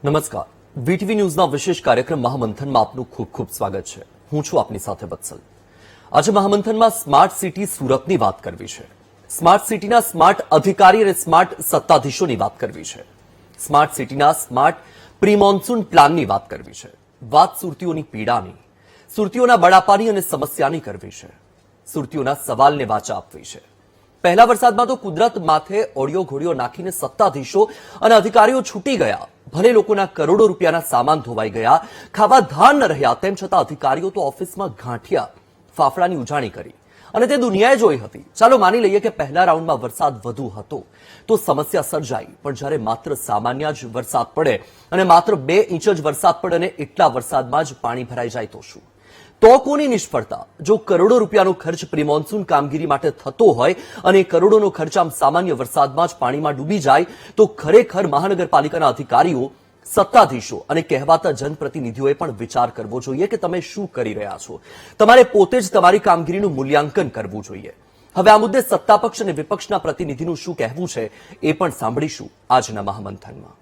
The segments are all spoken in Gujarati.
નમસ્કાર, વીટીવી ન્યૂઝના વિશેષ કાર્યક્રમ મહામંથનમાં આપનું ખૂબ ખૂબ સ્વાગત છે. હું છું આપની સાથે વત્સલ. આજે મહામંથનમાં સ્માર્ટ સિટી સુરતની વાત કરવી છે. સ્માર્ટ સિટીના સ્માર્ટ અધિકારી અને સ્માર્ટ સત્તાધીશોની વાત કરવી છે. સ્માર્ટ સિટીના સ્માર્ટ પ્રી મોન્સૂન પ્લાનની વાત કરવી છે. વાત સુરતીઓની પીડાની, સુરતીઓના બળાપાની અને સમસ્યાની કરવી છે. સુરતીઓના સવાલને વાચા આપવી છે. પહેલા વરસાદમાં તો કુદરત માથે ઓડિયો ઘોડિયો નાખીને સત્તાધીશો અને અધિકારીઓ છૂટી ગયા. ભલે લોકોના કરોડો રૂપિયાના સામાન ધોવાઈ ગયા, ખાવા ધાન ન રહ્યા, તેમ છતાં અધિકારીઓ તો ઓફિસમાં ગાંઠિયા ફાફડાની ઉજાણી કરી અને તે દુનિયાએ જોઈ હતી. ચાલો માની લઈએ કે પહેલા રાઉન્ડમાં વરસાદ વધુ હતો તો સમસ્યા સર્જાઈ, પણ જ્યારે માત્ર સામાન્ય જ વરસાદ પડે અને માત્ર 2 ઇંચ જ વરસાદ પડે અને એટલા વરસાદમાં જ પાણી ભરાઈ જાય તો શું? તો કોની નિષ્ફળતા? જો કરોડો રૂપિયાનો ખર્ચ પ્રી મોન્સૂન કામગીરી માટે થતો હોય અને કરોડોનો ખર્ચ આમ સામાન્ય વરસાદમાં જ પાણીમાં ડૂબી જાય તો ખરેખર મહાનગરપાલિકાના અધિકારીઓ, સત્તાધીશો અને કહેવાતા જનપ્રતિનિધિઓએ પણ વિચાર કરવો જોઈએ કે તમે શું કરી રહ્યા છો. તમારે પોતે જ તમારી કામગીરીનું મૂલ્યાંકન કરવું જોઈએ. હવે આ મુદ્દે સત્તાપક્ષ અને વિપક્ષના પ્રતિનિધિનું શું કહેવું છે એ પણ સાંભળીશું આજના મહામંથનમાં.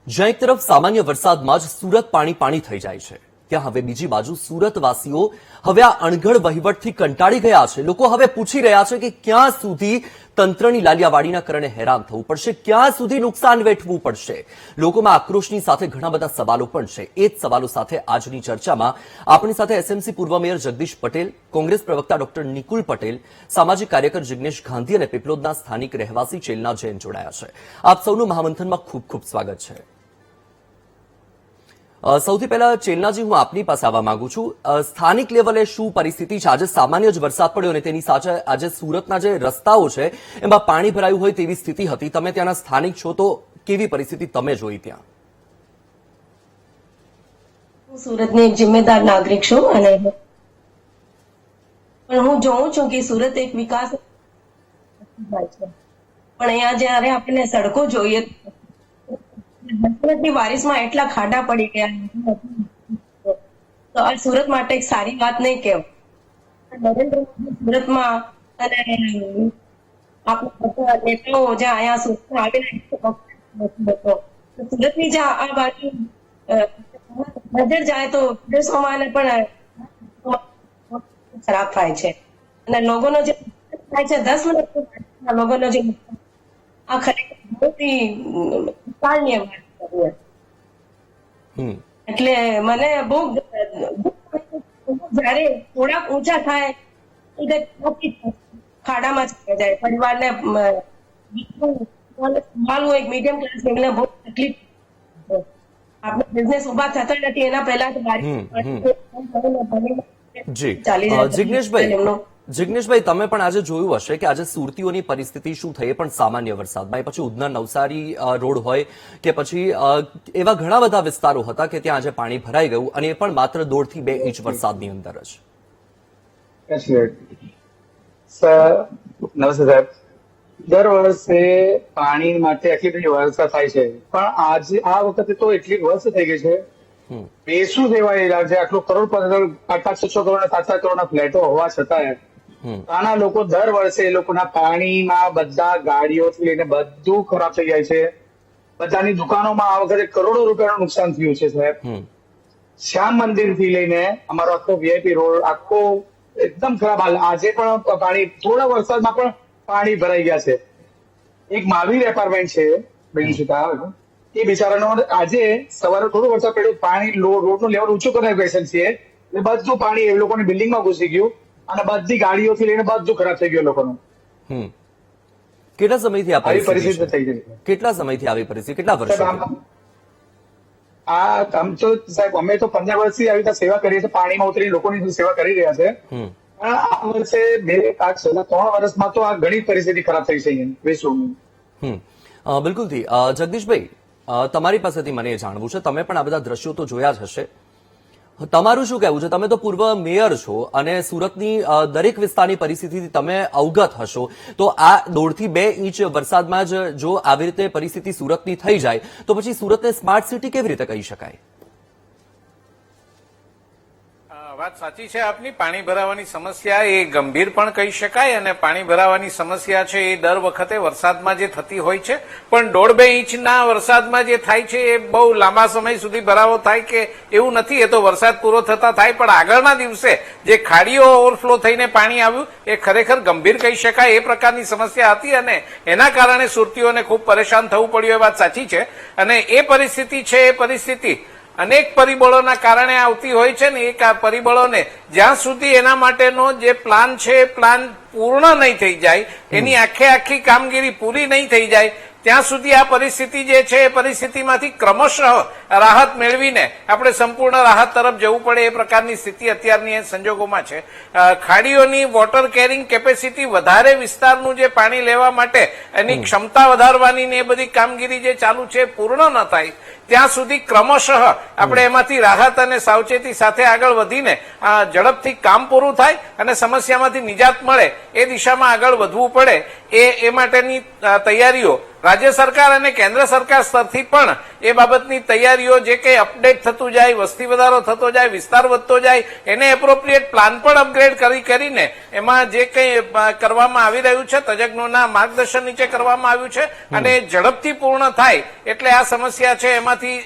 જ્યાં એક તરફ સામાન્ય વરસાદમાં જ સુરત પાણી થઈ જાય છે, ત્યાં હવે બીજી બાજુ સુરતવાસીઓ હવે આ અણઘડ વહીવટથી કંટાળી ગયા છે. લોકો હવે પૂછી રહ્યા છે કે ક્યાં સુધી તંત્રની લાલિયાવાડીના કારણે હેરાન થવું પડશે, ક્યાં સુધી નુકસાન વેઠવું પડશે. લોકોમાં આક્રોશની સાથે ઘણા બધા સવાલો પણ છે. એ જ સવાલો સાથે આજની ચર્ચામાં આપણી સાથે એસએમસી પૂર્વ મેયર જગદીશ પટેલ, કોંગ્રેસ પ્રવક્તા ડોક્ટર નિકુલ પટેલ, સામાજિક કાર્યકર જિગ્નેશ ગાંધી અને પીપલોદના સ્થાનિક રહેવાસી ચેલના જૈન જોડાયા છે. આપ સૌનું મહામંથનમાં ખૂબ ખૂબ સ્વાગત છે. સૌથી પહેલા ચેલનાજી, હું આપની પાસે આવવા માંગુ છું. સ્થાનિક લેવલે શું પરિસ્થિતિ છે? આજે સામાન્ય જ વરસાદ પડ્યો અને તેની સાથે આજે સુરતના જે રસ્તાઓ છે એમાં પાણી ભરાયું હોય તેવી સ્થિતિ હતી. તમે ત્યાંના સ્થાનિક છો તો કેવી પરિસ્થિતિ તમે જોઈ ત્યાં? હું સુરતની એક જિમ્મેદાર નાગરિક છું અને પણ હું જોઉં છું કે સુરત એક વિકાસ પણ અહીંયા જયારે આપણે સડકો જોઈએ વરસાદની બારિશમાં એટલા ખાડા પડી ગયા તો આ સુરત માટે એક સારી વાત નહીં કહેવાય. નરેન્દ્ર મોદી સુરતમાં અને આપણા નેતાઓ જ્યાં અહીંયા સુરતમાં આવીને સુરતની જ્યાં આ બાજુ નજર જાય તો વિદેશોમાં પણ ખરાબ થાય છે અને લોકોનો જે થાય છે 10 મિનિટ લોકોનો જે આ ખરેખર મોટી વિશાળની વાત કરીએ એટલે મને બહુ જયારે થોડાક ઊંચા થાય ખાડામાં ચડી જાય. પરિવારને સંભાળવું એક મીડિયમ ક્લાસ ફેમિલીને બહુ તકલીફ. આપણે બિઝનેસ ઉભા થતા નથી એના પહેલા જિગ્નેશભાઈ, તમે પણ આજે જોયું હશે કે આજે સુરતીઓની પરિસ્થિતિ શું થઈ, પણ સામાન્ય વરસાદમાં. એ પછી ઉધના નવસારી રોડ હોય કે પછી એવા ઘણા બધા વિસ્તારો હતા કે ત્યાં આજે પાણી ભરાઈ ગયું અને એ પણ માત્ર 1.5 થી 2 ઇંચ વરસાદની અંદર જ. નમસ્તે સાહેબ. દર વર્ષે પાણી માટે એટલી બધી વ્યવસ્થા થાય છે, પણ આજે આ વખતે તો એટલી વ્યવસ્થા થઈ ગઈ છે. બેસું દેવાયેલા છે. આટલો કરોડ 500-600 કરોડ 700 કરોડના ફ્લેટો હોવા છતાં આના લોકો દર વર્ષે એ લોકોના પાણીમાં બધા ગાડીઓથી લઈને બધું ખરાબ થઈ જાય છે. બધાની દુકાનોમાં આ વખતે કરોડો રૂપિયાનું નુકસાન થયું છે સાહેબ. શ્યામ મંદિર થી લઈને અમારો આખો વીઆઈપી રોડ આખો એકદમ ખરાબ હાલ. આજે પણ પાણી થોડા વરસાદમાં પણ પાણી ભરાઈ ગયા છે. એક મહાવીર એપાર્ટમેન્ટ છે બેનશીતા, એ બિચારાનો આજે સવારે થોડો વરસાદ પડ્યો, પાણી રોડનું લેવલ ઊંચું કરી બેસેલ છે એટલે બધું પાણી એ લોકોની બિલ્ડિંગમાં ઘૂસી ગયું અને બધી ગાડીઓથી લઈને બધું ખરાબ થઈ ગયું લોકોનું. કેટલા સમયથી આવી પરિસ્થિતિ થઈ ગઈ? કેટલા સમયથી આવી પરિસ્થિતિ? કેટલા વર્ષ? આમ તો સાહેબ અમે તો 15 વર્ષથી આવી રીતે સેવા કરીએ છીએ, પાણીમાં ઉતરી લોકોની સેવા કરી રહ્યા છે. આ વર્ષે 3 વર્ષમાં તો આ ઘણી પરિસ્થિતિ ખરાબ થઈ છે વિશ્વની. બિલકુલ. જગદીશભાઈ, તમારી પાસેથી મને એ જાણવું છે, તમે પણ આ બધા દ્રશ્યો તો જોયા જ હશે. તમારું શું કહેવું છે? તમે તો પૂર્વ મેયર છો અને સુરતની દરેક વિસ્તારની પરિસ્થિતિથી તમે અવગત હશો. તો આ 1.5 થી 2 ઇંચ વરસાદમાં જ જો આવી રીતે પરિસ્થિતિ સુરતની થઈ જાય તો પછી સુરતને સ્માર્ટ સિટી કેવી રીતે કહી શકાય? વાત સાચી છે આપની. પાણી ભરાવાની સમસ્યા એ ગંભીર પણ કહી શકાય અને પાણી ભરાવાની સમસ્યા છે એ દર વખતે વરસાદમાં જે થતી હોય છે, પણ 1.5-2 ઇંચના વરસાદમાં જે થાય છે એ બહુ લાંબા સમય સુધી ભરાવો થાય કે એવું નથી. એ તો વરસાદ પૂરો થતા થાય, પણ આગળના દિવસે જે ખાડીઓ ઓવરફ્લો થઈને પાણી આવ્યું એ ખરેખર ગંભીર કહી શકાય એ પ્રકારની સમસ્યા હતી અને એના કારણે સુરતીઓને ખૂબ પરેશાન થવું પડ્યું. એ વાત સાચી છે અને એ પરિસ્થિતિ છે એ પરિસ્થિતિ અનેક પરિબળોના કારણે આવતી હોય છે ને. એક આ પરિબળોને જ્યાં સુધી એના માટેનો જે પ્લાન છે એ પ્લાન પૂર્ણ નહીં થઈ જાય, એની આખી કામગીરી પૂરી નહીં થઈ જાય, ત્યાં સુધી આ પરિસ્થિતિ જે છે એ પરિસ્થિતિમાંથી ક્રમશઃ રાહત મેળવીને આપણે સંપૂર્ણ રાહત તરફ જવું પડે એ પ્રકારની સ્થિતિ અત્યારની સંજોગોમાં છે. ખાડીઓની વોટર કેરિંગ કેપેસિટી વધારે વિસ્તારનું જે પાણી લેવા માટે એની ક્ષમતા વધારવાની ને એ બધી કામગીરી જે ચાલુ છે પૂર્ણ ન થાય ત્યાં સુધી ક્રમશઃ આપણે એમાંથી રાહત અને સાવચેતી સાથે આગળ વધીને ઝડપથી કામ પૂરું થાય અને સમસ્યામાંથી નિજાત મળે એ દિશામાં આગળ વધવું પડે. એ માટેની તૈયારીઓ રાજ્ય સરકાર અને કેન્દ્ર સરકાર સ્તરથી પણ એ બાબતની તૈયારીઓ જે કંઈ અપડેટ થતું જાય, વસ્તી વધારો થતો જાય, વિસ્તાર વધતો જાય, એને એપ્રોપ્રિએટ પ્લાન પણ અપગ્રેડ કરીને એમાં જે કંઈ કરવામાં આવી રહ્યું છે તજજ્ઞોના માર્ગદર્શન નીચે કરવામાં આવ્યું છે અને ઝડપથી પૂર્ણ થાય એટલે આ સમસ્યા છે એમાંથી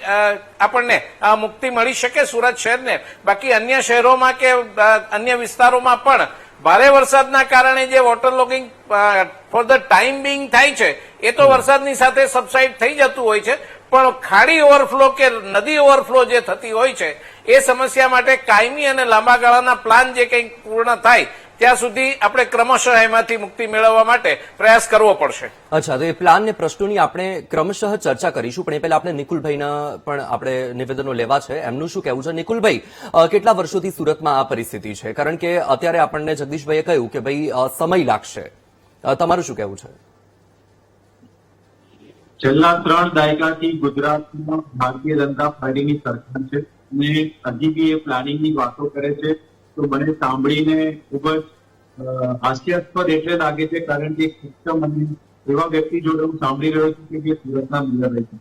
આપણને મુક્તિ મળી શકે સુરત શહેરને. બાકી અન્ય શહેરોમાં કે અન્ય વિસ્તારોમાં પણ ભારે વરસાદના કારણે જે water logging for the time Bing થાય છે એ તો વરસાદની સાથે સબસાઇડ થઈ જતું હોય છે, પણ ખાડી ઓવરફ્લો કે નદી ઓવરફ્લો જે થતી હોય છે એ સમસ્યા માટે કાયમી અને લાંબા ગાળાના પ્લાન જે કંઈક પૂર્ણ થાય ત્યાં સુધી આપણે ક્રમશઃ એમાંથી મુક્તિ મેળવવા માટે પ્રયાસ કરવો પડશે. અચ્છા, તો એ પ્લાન ને પ્રશ્નોની આપણે ક્રમશઃ ચર્ચા કરીશું, પણ એ પહેલા આપણે નિકુલભાઈના પણ આપણે નિવેદનો લેવા છે. એમનું શું કહેવું છે? નિકુલભાઈ, કેટલા વર્ષોથી સુરતમાં આ પરિસ્થિતિ છે? કારણ કે અત્યારે આપણને જગદીશભાઈએ કહ્યું કે ભાઈ સમય લાગશે, તમારું શું કહેવું છે? છેલ્લા 3 દાયકાથી ગુજરાતમાં ભારતીય જનતા પાર્ટીની સરકાર છે અને હજી બી એ પ્લાનિંગની વાતો કરે છે તો મને સાંભળીને ખૂબ જ હાસ્યાસ્પદ એટલે લાગે છે, કારણ કે સિસ્ટમ અને એવા વ્યક્તિ જોડે હું સાંભળી રહ્યો છું કે જે સુરતના મેયર રહે છે.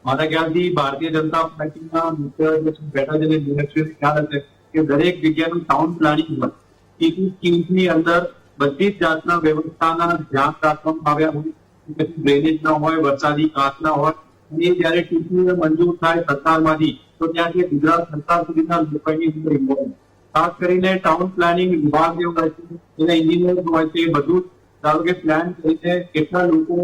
મારા ખ્યાલથી ભારતીય જનતા પાર્ટીના મુખ્ય બેઠા છે નિરીક્ષક ખ્યાલ હશે કે દરેક જગ્યાનું ટાઉન પ્લાનિંગ હોય, સ્કીમ્સની અંદર બધી જ જાતના વ્યવસ્થાના ધ્યાન રાખવામાં આવ્યા હોય, પછી ડ્રેનેજ ના હોય, વરસાદી કાંસ ના હોય, અને જયારે ટીપી મંજૂર થાય સરકારમાંથી તો ત્યાંથી ગુજરાત સરકાર સુધીના લોકોની અંદર ઇન્વોલ્વ. ખાસ કરીને ટાઉન પ્લાનિંગ વિભાગ જે હોય છે એના એન્જિનિયર હોય છે, એ બધું ધારો કે પ્લાન કરીને કેટલા લોકો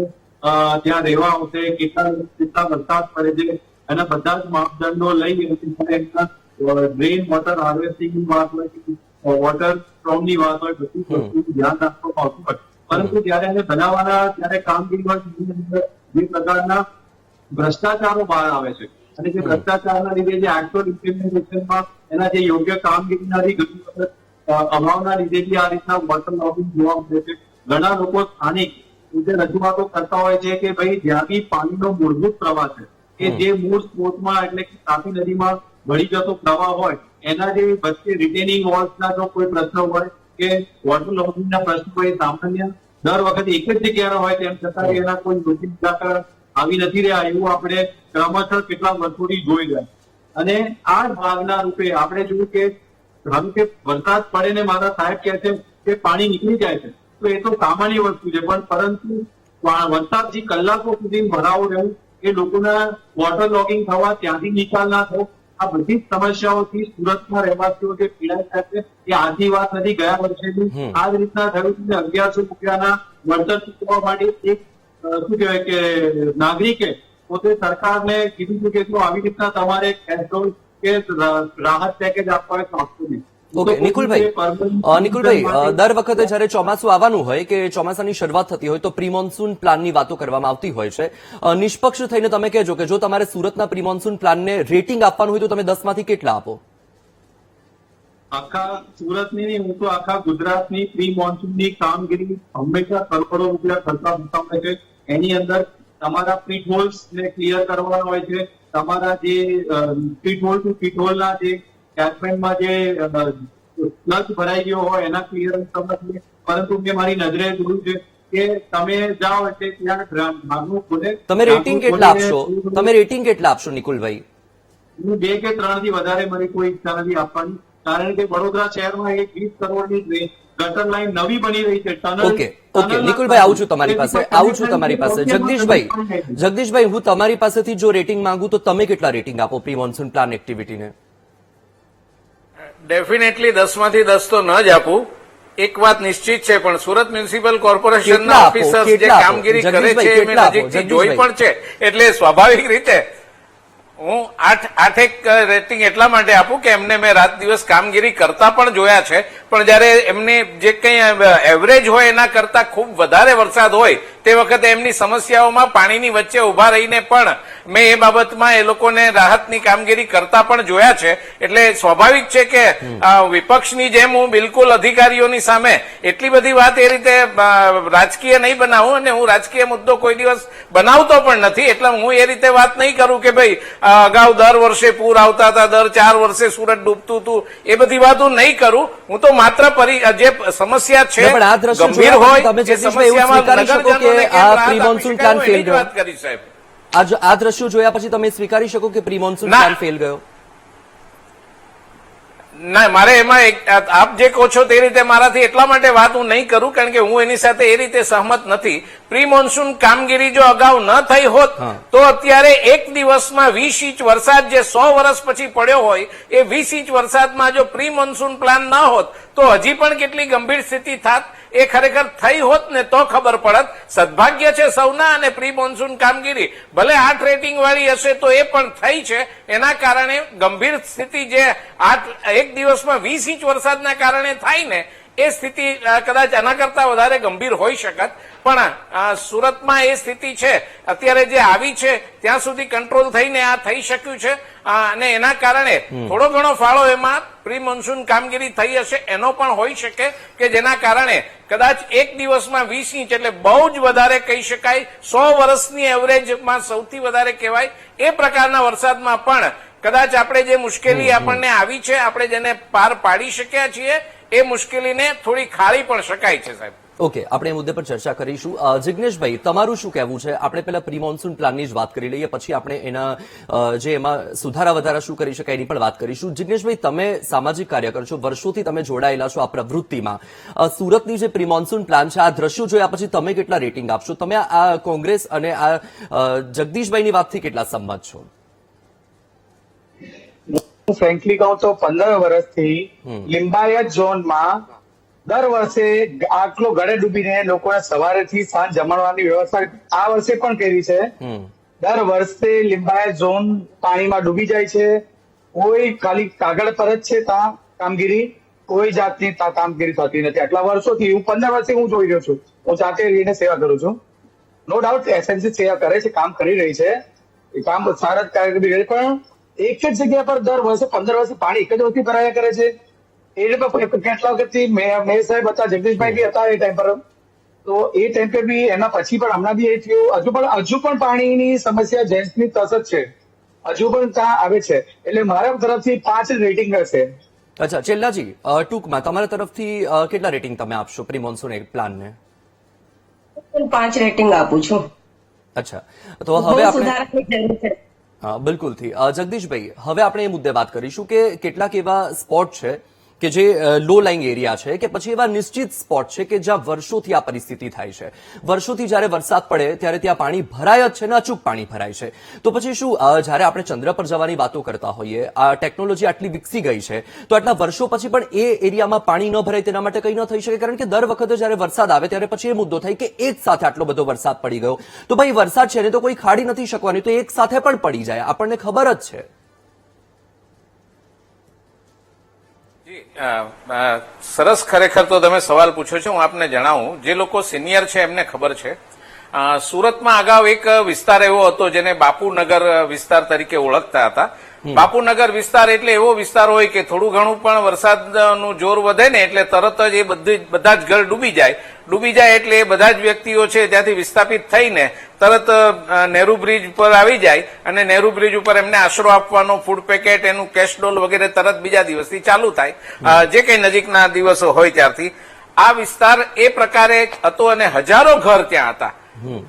ત્યાં રહેવા આવશે, કેટલા વરસાદ પડે છે અને બધા જ માપદંડો લઈ ડ્રેન વોટર હાર્વેસ્ટિંગ ની વાત હોય, વોટર સ્ટ્રોમની વાત હોય, બધી વસ્તુનું ધ્યાન રાખવામાં આવતું હોય. પરંતુ જયારે એને બનાવવાના ત્યારે કામગીરી હોય જે પ્રકારના ભ્રષ્ટાચારો બહાર આવે છે અને જે ભ્રષ્ટાચારના લીધે જે એકચ્યુઅલ ઇમ્પ્લિમેન્ટેશનમાં એના જે યોગ્ય કામગીરીના ઘણી વખત અભાવના લીધે આ રીતના વોટર લોગિંગ જોવા મળે છે. ઘણા લોકો સ્થાનિક રીતે રજૂઆતો કરતા હોય છે કે ભાઈ જ્યાંથી પાણીનો મૂળભૂત પ્રવાહ છે કે જે મૂળ સ્ત્રોતમાં એટલે કે તાપી નદીમાં વળી જતો પ્રવાહ હોય એના જે વચ્ચે રિટેનિંગ વોલ્સના જો કોઈ પ્રશ્ન હોય કે વોટર લોગિંગના પ્રશ્નો હોય, સામાન્ય દર વખતે એક જ જગ્યાના હોય તેમ છતાં એના કોઈ યોગ્ય આવી નથી રહ્યા એવું આપણે ક્રમશઃ કેટલા વર્ષોથી જોઈ ગયા. અને આ ભાગના રૂપે આપણે જોયું કે ધારો કે વરસાદ પડે ને મારા સાહેબ કહે છે કે પાણી નીકળી જાય છે તો એ તો સામાન્ય વસ્તુ છે, પણ પરંતુ વરસાદથી કલાકો સુધી ભરાવો રહેવું, એ લોકોના વોટર લોગિંગ થવા, ત્યાંથી નિકાલ ના થવો, આ બધી જ સમસ્યાઓથી સુરતના રહેવાસીઓ જે પીડાય છે એ આજની વાત નથી, ગયા વર્ષેની આ જ રીતના થયું છે. 1100 રૂપિયાના વળતર ચૂકવવા માટે એક શું કહેવાય કે નાગરિકે પોતે સરકારને કીધું છે કે આવી રીતના તમારે કે રાહત પેકેજ આપવા હોય તો આપવું નહીં. ઓકે, નિકુલભાઈ, દર વખતે જયારે ચોમાસું આવવાનું હોય કે ચોમાસાની શરૂઆત થતી હોય તો પ્રી મોન્સૂન પ્લાનની વાતો કરવામાં આવતી હોય છે. નિષ્પક્ષ થઈને તમે કહેજો કે જો તમારે સુરતના પ્રી મોન્સૂન પ્લાનને રેટિંગ આપવાનું હોય તો તમે 10 માંથી કેટલા આપો? આખા સુરતની નહીં, હું તો આખા ગુજરાતની પ્રી મોન્સૂનની કામગીરી હંમેશા કરોડો રૂપિયા ખર્ચા થતા હોય છે. એની અંદર તમારા પીટ હોલ્સ ને ક્લિયર કરવાના હોય છે, તમારા જે પીટ હોલ ટુ પીટ હોલના જે કેચમેન્ટમાં જે સ્લજ ભરાઈ ગયો હોય એના ક્લિયરન્સ તમને. પરંતુ મેં મારી નજરે જોયું છે કે તમે જાઓ એટલે ત્યાં ભાગનું ખોલે. તમે રેટિંગ કેટલા આપશો નિકુલભાઈ? હું 2 કે 3 થી વધારે મારી કોઈ ઈચ્છા નથી આપવાની, કારણ કે વડોદરા શહેરમાં એક 20 કરોડની ગટર લાઈન નવી બની રહી છે. ઓકે નિકુલભાઈ આવું છું તમારી પાસે જગદીશભાઈ હું તમારી પાસેથી જો રેટિંગ માંગુ તો તમે કેટલા રેટિંગ આપો પ્રી મોન્સૂન પ્લાન એક્ટિવિટીને? ડેફિનેટલી 10 માંથી 10 તો ન જ આપું. એક વાત નિશ્ચિત છે, પણ સુરત મ્યુનિસિપલ કોર્પોરેશનના ઓફિસર્સ જે કામગીરી કરે છે એ મેં નજીકથી જોઈ પણ છે, એટલે સ્વાભાવિક રીતે હું 8 રેટિંગ એટલા માટે આપું કે એમને મેં રાત દિવસ કામગીરી કરતા પણ જોયા છે. પણ જયારે એમને જે કંઈ એવરેજ હોય એના કરતા ખૂબ વધારે વરસાદ હોય તે વખતે એમની સમસ્યાઓમાં પાણીની વચ્ચે ઉભા રહીને પણ મેં એ બાબતમાં એ લોકોને રાહતની કામગીરી કરતા પણ જોયા છે. એટલે સ્વાભાવિક છે કે વિપક્ષની જેમ હું બિલકુલ અધિકારીઓની સામે એટલી બધી વાત એ રીતે રાજકીય નહીં બનાવું, અને હું રાજકીય મુદ્દો કોઈ દિવસ બનાવતો પણ નથી. એટલે હું એ રીતે વાત નહીં કરું કે ભાઈ અગાઉ દર વર્ષે પૂર આવતા હતા, દર 4 વર્ષે સુરત ડૂબતું હતું, એ બધી વાત હું નહીં કરું. હું તો માત્ર જે સમસ્યા છે ગંભીર હોય એ સમસ્યામાં નગરજનોને આ પ્રી મોન્સૂન પ્લાન ફેલ ગયો. વાત કરી સાહેબ, આ દ્રશ્યો જોયા પછી તમે સ્વીકારી શકો કે પ્રી મોન્સૂન પ્લાન ફેલ ગયો? ના, મારે એમાં આપ જે કહો છો તે રીતે મારાથી એટલા માટે વાત હું નહીં કરું કારણ કે હું એની સાથે એ રીતે સહમત નથી. પ્રી મોન્સૂન કામગીરી જો અગાઉ ન થઈ હોત તો અત્યારે એક દિવસમાં 20 ઇંચ વરસાદ જે 100 વર્ષ પછી પડ્યો હોય એ 20 ઇંચ વરસાદમાં જો પ્રી મોન્સૂન પ્લાન ન હોત તો હજી પણ કેટલી ગંભીર સ્થિતિ થાત એ ખરેખર થઈ હોત ને તો ખબર પડત. સદભાગ્ય છે સૌના, અને પ્રી મોન્સૂન કામગીરી ભલે 8 રેટિંગ વાળી હશે તો એ પણ થઈ છે. એના કારણે ગંભીર સ્થિતિ જે એક દિવસમાં 20 ઇંચ વરસાદના કારણે થાય ને એ સ્થિતિ કદાચ આના કરતા વધારે ગંભીર હોઈ શકત. પણ સુરતમાં એ સ્થિતિ છે અત્યારે જે આવી છે ત્યાં સુધી કંટ્રોલ થઈને આ થઈ શક્યું છે, અને એના કારણે થોડો ઘણો ફાળો એમાં પ્રી મોન્સૂન કામગીરી થઈ હશે એનો પણ હોઈ શકે કે જેના કારણે કદાચ એક દિવસમાં 20 ઇંચ એટલે બહુ જ વધારે કહી શકાય, 100 વર્ષની એવરેજમાં સૌથી વધારે કહેવાય એ પ્રકારના વરસાદમાં પણ કદાચ આપણે જે મુશ્કેલી આપણને આવી છે આપણે જેને પાર પાડી શક્યા છીએ એ મુશ્કેલીને થોડી ખાળી પણ શકાય છે સાહેબ. ઓકે, આપણે એ મુદ્દે પર ચર્ચા કરીશું. જિગ્નેશભાઈ, તમારું શું કહેવું છે? આપણે પહેલા પ્રી મોન્સૂન પ્લાનની જ વાત કરી લઈએ, પછી આપણે એના જે એમાં સુધારા વધારા શું કરી શકાય એની પણ વાત કરીશું. જિગ્નેશભાઈ, તમે સામાજિક કાર્યકર છો, વર્ષોથી તમે જોડાયેલા છો આ પ્રવૃત્તિમાં. સુરતની જે પ્રી મોન્સૂન પ્લાન છે, આ દ્રશ્યો જોયા પછી તમે કેટલા રેટિંગ આપશો? તમે આ કોંગ્રેસ અને આ જગદીશભાઈની વાતથી કેટલા સંમત છો? હું ફ્રેન્કલી કહું તો 15 વર્ષથી લિંબાયત ઝોનમાં દર વર્ષે આટલો ગળે ડૂબીને લોકોને સવારેથી સાંજ જમણવાની વ્યવસ્થા આ વર્ષે પણ કરી છે. દર વર્ષે લિંબાયત ઝોન પાણીમાં ડૂબી જાય છે. કોઈ ખાલી કાગળ પર જ છે ત્યાં કામગીરી, કોઈ જાતની કામગીરી થતી નથી. આટલા વર્ષોથી 15 વર્ષથી હું જોઈ રહ્યો છું. હું જાતે રહીને સેવા કરું છું. નો ડાઉટ એસએમસી સેવા કરે છે, કામ કરી રહી છે, એ કામ સારા જ કામગીરી કરે, પણ એક જ જગ્યા પર દર વર્ષે 15 વર્ષથી પાણી એક જ વખતે ભરાયા કરે છે. એ કેટલા વખતથી મેયર સાહેબ હતા, જગદીશભાઈ બી હતા એ ટાઈમ પર, તો એ ટાઈમ પર બી એના પછી પણ હમણાં બી એ થયું. હજુ પણ પાણીની સમસ્યા જેન્ટ્સની તસત છે, હજુ પણ ત્યાં આવે છે. એટલે મારા તરફથી 5 રેટિંગ હશે. અચ્છા, ચેલ્લાજી, ટૂંકમાં તમારા તરફથી કેટલા રેટિંગ તમે આપશો પ્રી મોન્સૂન પ્લાનને? 5 રેટિંગ આપું છું. અચ્છા, તો હવે આપણે સુધારાની જરૂર છે. બિલકુલથી. જગદીશભાઈ, હવે આપણે એ મુદ્દે વાત કરીશું કે કેટલાક એવા સ્પોટ છે કે જે લો લાઇંગ એરિયા છે કે પછી એવા નિશ્ચિત સ્પોટ છે કે જ્યાં વર્ષોથી આ પરિસ્થિતિ થાય છે. વર્ષોથી જયારે વરસાદ પડે ત્યારે ત્યાં પાણી ભરાય જ છે ને અચૂક પાણી ભરાય છે. તો પછી શું જયારે આપણે ચંદ્ર પર જવાની વાતો કરતા હોઈએ, આ ટેકનોલોજી આટલી વિકસી ગઈ છે તો આટલા વર્ષો પછી પણ એ એરિયામાં પાણી ન ભરાય તેના માટે કંઈ ન થઈ શકે? કારણ કે દર વખતે જયારે વરસાદ આવે ત્યારે પછી એ મુદ્દો થાય કે એક સાથે આટલો બધો વરસાદ પડી ગયો. તો ભાઈ વરસાદ છે ને તો કોઈ ખાડી નથી શકવાની, તો એક સાથે પણ પડી જાય, આપણને ખબર જ છે. સરસ, ખરેખર તો તમે સવાલ પૂછો છો. હું આપને જણાવું, જે લોકો સિનિયર છે એમને ખબર છે. સુરતમાં અગાઉ એક વિસ્તાર એવો હતો જેને બાપુનગર વિસ્તાર તરીકે ઓળખતા હતા. બાપુનગર વિસ્તાર એટલે એવો વિસ્તાર હોય કે થોડું ઘણું પણ વરસાદનું જોર વધે ને એટલે તરત જ એ બધા જ ઘર ડૂબી જાય એટલે એ બધા જ વ્યક્તિઓ છે ત્યાંથી વિસ્થાપિત થઈને તરત નહેરુ બ્રિજ ઉપર આવી જાય અને નહેરુ બ્રિજ ઉપર એમને આશરો આપવાનો, ફૂડ પેકેટ, એનું કેશ ડોલ વગેરે તરત બીજા દિવસથી ચાલુ થાય, જે કઈ નજીકના દિવસો હોય ત્યારથી. આ વિસ્તાર એ પ્રકારે હતો અને હજારો ઘર ત્યાં હતા.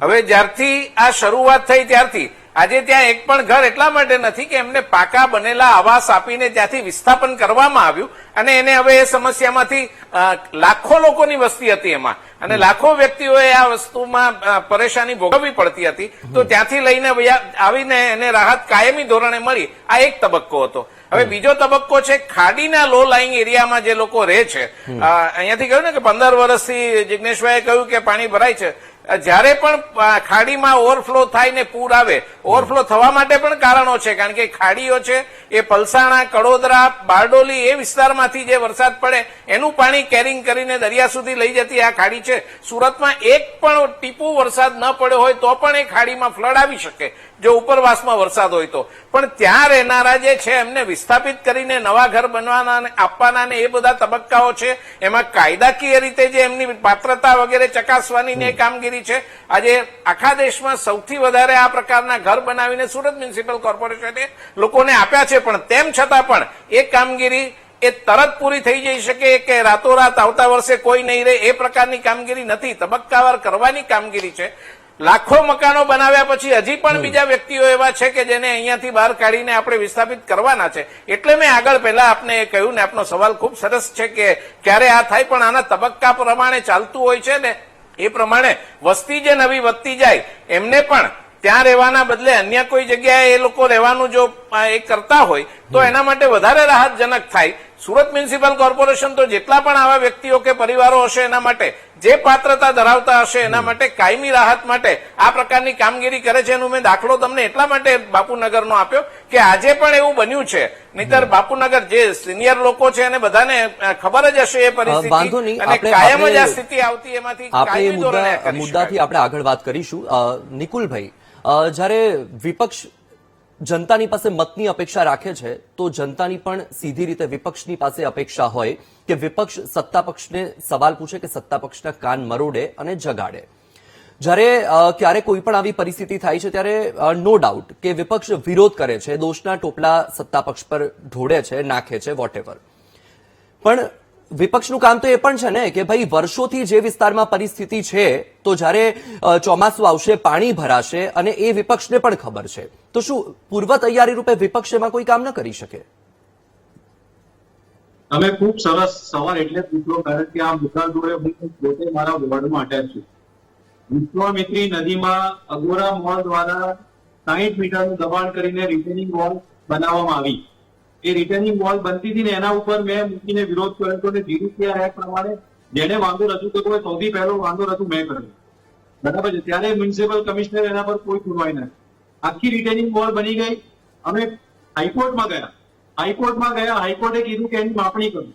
હવે જ્યારથી આ શરૂઆત થઈ ત્યારથી આજે ત્યાં એક પણ ઘર એટલા માટે નથી કે એમને પાકા બનેલા આવાસ આપીને ત્યાંથી વિસ્થાપન કરવામાં આવ્યું અને એને હવે એ સમસ્યામાંથી લાખો લોકોની વસ્તી હતી એમાં અને લાખો વ્યક્તિઓએ આ વસ્તુમાં પરેશાની ભોગવવી પડતી હતી, તો ત્યાંથી લઈને આવીને એને રાહત કાયમી ધોરણે મળી. આ એક તબક્કો હતો. હવે બીજો તબક્કો છે ખાડીના લો લાઈંગ એરિયામાં જે લોકો રહે છે. અહીંયાથી કહ્યું ને કે 15 વર્ષથી જિગ્નેશભાઈએ કહ્યું કે પાણી ભરાય છે. જ્યારે પણ ખાડીમાં ઓવરફ્લો થાય ને પૂર આવે, ઓવરફ્લો થવા માટે પણ કારણો છે, કારણ કે ખાડીઓ છે એ પલસાણા, કડોદરા, બારડોલી એ વિસ્તારમાંથી જે વરસાદ પડે એનું પાણી કેરિંગ કરીને દરિયા સુધી લઈ જતી આ ખાડી છે. સુરતમાં એક પણ ટીપું વરસાદ ન પડ્યો હોય તો પણ એ ખાડીમાં ફ્લડ આવી શકે જો ઉપરવાસમાં વરસાદ હોય તો. પણ ત્યાં રહેનારા જે છે એમને વિસ્થાપિત કરીને નવા ઘર બનવાના આપવાના ને એ બધા તબક્કાઓ છે. એમાં કાયદાકીય રીતે જે એમની પાત્રતા વગેરે ચકાસવાની ને કામગીરી છે. આજે આખા દેશમાં સૌથી વધારે આ પ્રકારના ઘર બનાવીને સુરત મ્યુનિસિપલ કોર્પોરેશને લોકોને આપ્યા છે, પણ તેમ છતાં પણ એ કામગીરી એ તરત પૂરી થઈ જઈ શકે કે રાતોરાત આવતા વર્ષે કોઈ નહીં રહે એ પ્રકારની કામગીરી નથી. તબક્કાવાર કરવાની કામગીરી છે. લાખો મકાનો બનાવ્યા પછી હજી પણ બીજા વ્યક્તિઓ એવા છે કે જેને અહીંયાથી બહાર કાઢીને આપણે વિસ્થાપિત કરવાના છે. એટલે મેં આગળ પહેલા આપને કહ્યું ને, આપનો સવાલ ખૂબ સરસ છે કે ક્યારે આ થાય, પણ આના તબક્કા પ્રમાણે ચાલતું હોય છે ને એ પ્રમાણે વસ્તી જે નવી વધતી જાય એમને પણ ત્યાં રહેવાના બદલે અન્ય કોઈ જગ્યાએ એ લોકો રહેવાનું જો એ કરતા હોય તો એના માટે વધારે રાહતજનક થાય. સુરત મ્યુનિસિપલ કોર્પોરેશન તો જેટલા પણ આવા વ્યક્તિઓ કે પરિવારો હશે એના માટે જે પાત્રતા ધરાવતા હશે એના માટે કાયમી રાહત માટે આ પ્રકારની કામગીરી કરે છે. એનું મેં દાખલો તમને એટલા માટે બાપુનગરનો આપ્યો કે આજે પણ એવું બન્યું છે. નહીતર બાપુનગર જે સિનિયર લોકો છે એને બધાને ખબર જ હશે એ પરિસ્થિતિ અને કાયમ જ આ સ્થિતિ આવતી એમાંથી કાયમી ધોરણે મુદ્દાથી આપણે આગળ વાત કરીશું. નિકુલભાઈ, જ્યારે વિપક્ષ જનતાની પાસે મતની અપેક્ષા રાખે છે તો જનતાની પણ સીધી રીતે વિપક્ષની પાસે અપેક્ષા હોય કે વિપક્ષ સત્તા પક્ષને સવાલ પૂછે કે સત્તા પક્ષના કાન મરોડે અને જગાડે. જ્યારે ક્યારે કોઈ પણ આવી પરિસ્થિતિ થાય છે ત્યારે નો ડાઉટ કે વિપક્ષ વિરોધ કરે છે, દોષના ટોપલા સત્તા પક્ષ પર ઢોળે છે, નાખે છે, વોટેવર. પણ વિપક્ષનું કામ તો એ પણ છે ને કે ભાઈ વર્ષોથી જે વિસ્તારમાં પરિસ્થિતિ છે તો જ્યારે ચોમાસું આવશે, પાણી ભરાશે અને એ વિપક્ષને પણ ખબર છે, તો શું પૂર્વ તૈયારી રૂપે વિપક્ષ એમાં કોઈ કામ ન કરી શકે? તમે ખૂબ સરસ સવાલ એટલે પૂછ્યો, કારણ કે આ મુદ્દા જોડે હું પોતે મારા વોર્ડમાં અટેચ છું. વિશ્વામિત્રી નદીમાં અગોરા મોલ દ્વારા 60 મીટરનું દબાણ કરીને રિટેનિંગ વોલ બનાવવામાં આવી. એ રિટેનિંગ વોલ બનતી હતી ને એના ઉપર મેં મૂકીને વિરોધ કર્યો હતો અને જીડીપીઆર એક્ટ પ્રમાણે જેને વાંધો રજૂ કર્યો હોય સૌથી પહેલો વાંધો રજૂ મેં કર્યો. બરાબર છે. ત્યારે મ્યુનિસિપલ કમિશનર એના પર કોઈ સુનવાઈ નથી. આખી રિટેનિંગ વોલ બની ગઈ. અમે હાઈકોર્ટમાં ગયા. હાઈકોર્ટે કીધું કે એની માપણી કરું.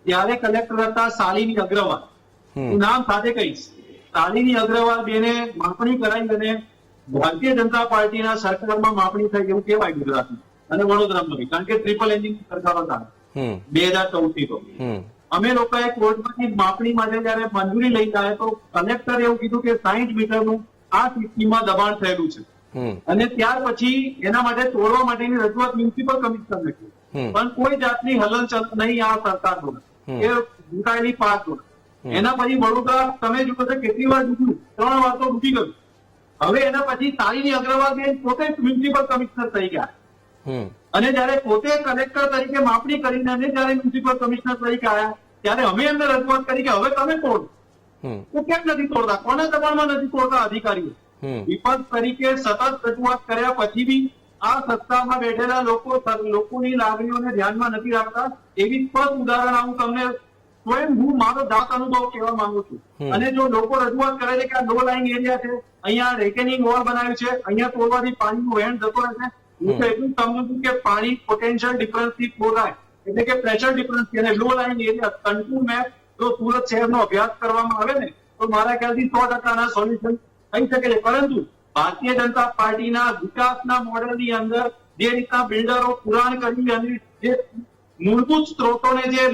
ત્યારે કલેક્ટર હતા શાલિની અગ્રવાલ. હું નામ સાથે કહીશ. શાલિની અગ્રવાલ બેને માપણી કરાવી અને ભારતીય જનતા પાર્ટીના સરકારમાં માપણી થઈ એવું કહેવાય ગુજરાતમાં અને વડોદરામાં, કારણ કે ટ્રિપલ એન્જિન સરકાર હતા 2014 થી. તો અમે લોકોએ કોર્ટમાંથી માપણી માટે જયારે મંજૂરી લઈ જાય તો કલેક્ટરે એવું કીધું કે 60 મીટરનું આ સિસ્ટમમાં દબાણ થયેલું છે અને ત્યાર પછી એના માટે તોડવા માટેની રજૂઆત મ્યુનિસિપલ કમિશનરને કરી, પણ કોઈ જાતની હલનચલન નહીં આ સરકાર દ્વારા, એ ચૂંટાયેલી પાસ દ્વારા. એના પછી વડોદરા તમે જુઓ તો કેટલી વાર ડૂબ્યું, 3 વાર તો ડૂબી ગયું. હવે એના પછી શાલિની અગ્રવાલ બેન પોતે મ્યુનિસિપલ કમિશનર થઈ ગયા અને જયારે પોતે કલેક્ટર તરીકે માપણી કરીને અને જયારે મ્યુનિસિપલ કમિશનર તરીકે આવ્યા ત્યારે અમે એમને રજૂઆત કરી કે હવે તમે તોડો. તો કેમ નથી તોડતા? કોના દબાણમાં નથી તોડતા અધિકારીઓ? વિપક્ષ તરીકે સતત રજૂઆત કર્યા પછી બી આ સત્તામાં બેઠેલા લોકોની લાગણીઓને ધ્યાનમાં નથી રાખતા. એવી સ્પષ્ટ ઉદાહરણ હું તમને સ્વયં હું મારો જાત અનુભવ કહેવા માંગુ છું. અને જો લોકો રજૂઆત કરે છે કે આ લો લાઈન એરિયા છે, અહીંયા રિટેનિંગ વોલ બનાવ્યું છે, અહીંયા તોડવાથી પાણીનું વહેણ જતો રહેશે. હું તો એટલું સમજુ છું કે પાણી પોટેન્શિયલ ડિફરન્સ થી ખોરાય એટલે કે પ્રેશર ડિફરન્સ થી અને લો લાઈન એરિયા કંટ્રોલ મેપ જો સુરત શહેરનો અભ્યાસ કરવામાં આવે ને તો મારા ખ્યાલથી 100% સોલ્યુશન થઈ શકે છે. પરંતુ ભારતીય જનતા પાર્ટીના વિકાસના મોડેલની અંદર જે રીતના બિલ્ડરો પુરાણ કરી અને જે મૂળભૂત સ્ત્રોતોને જે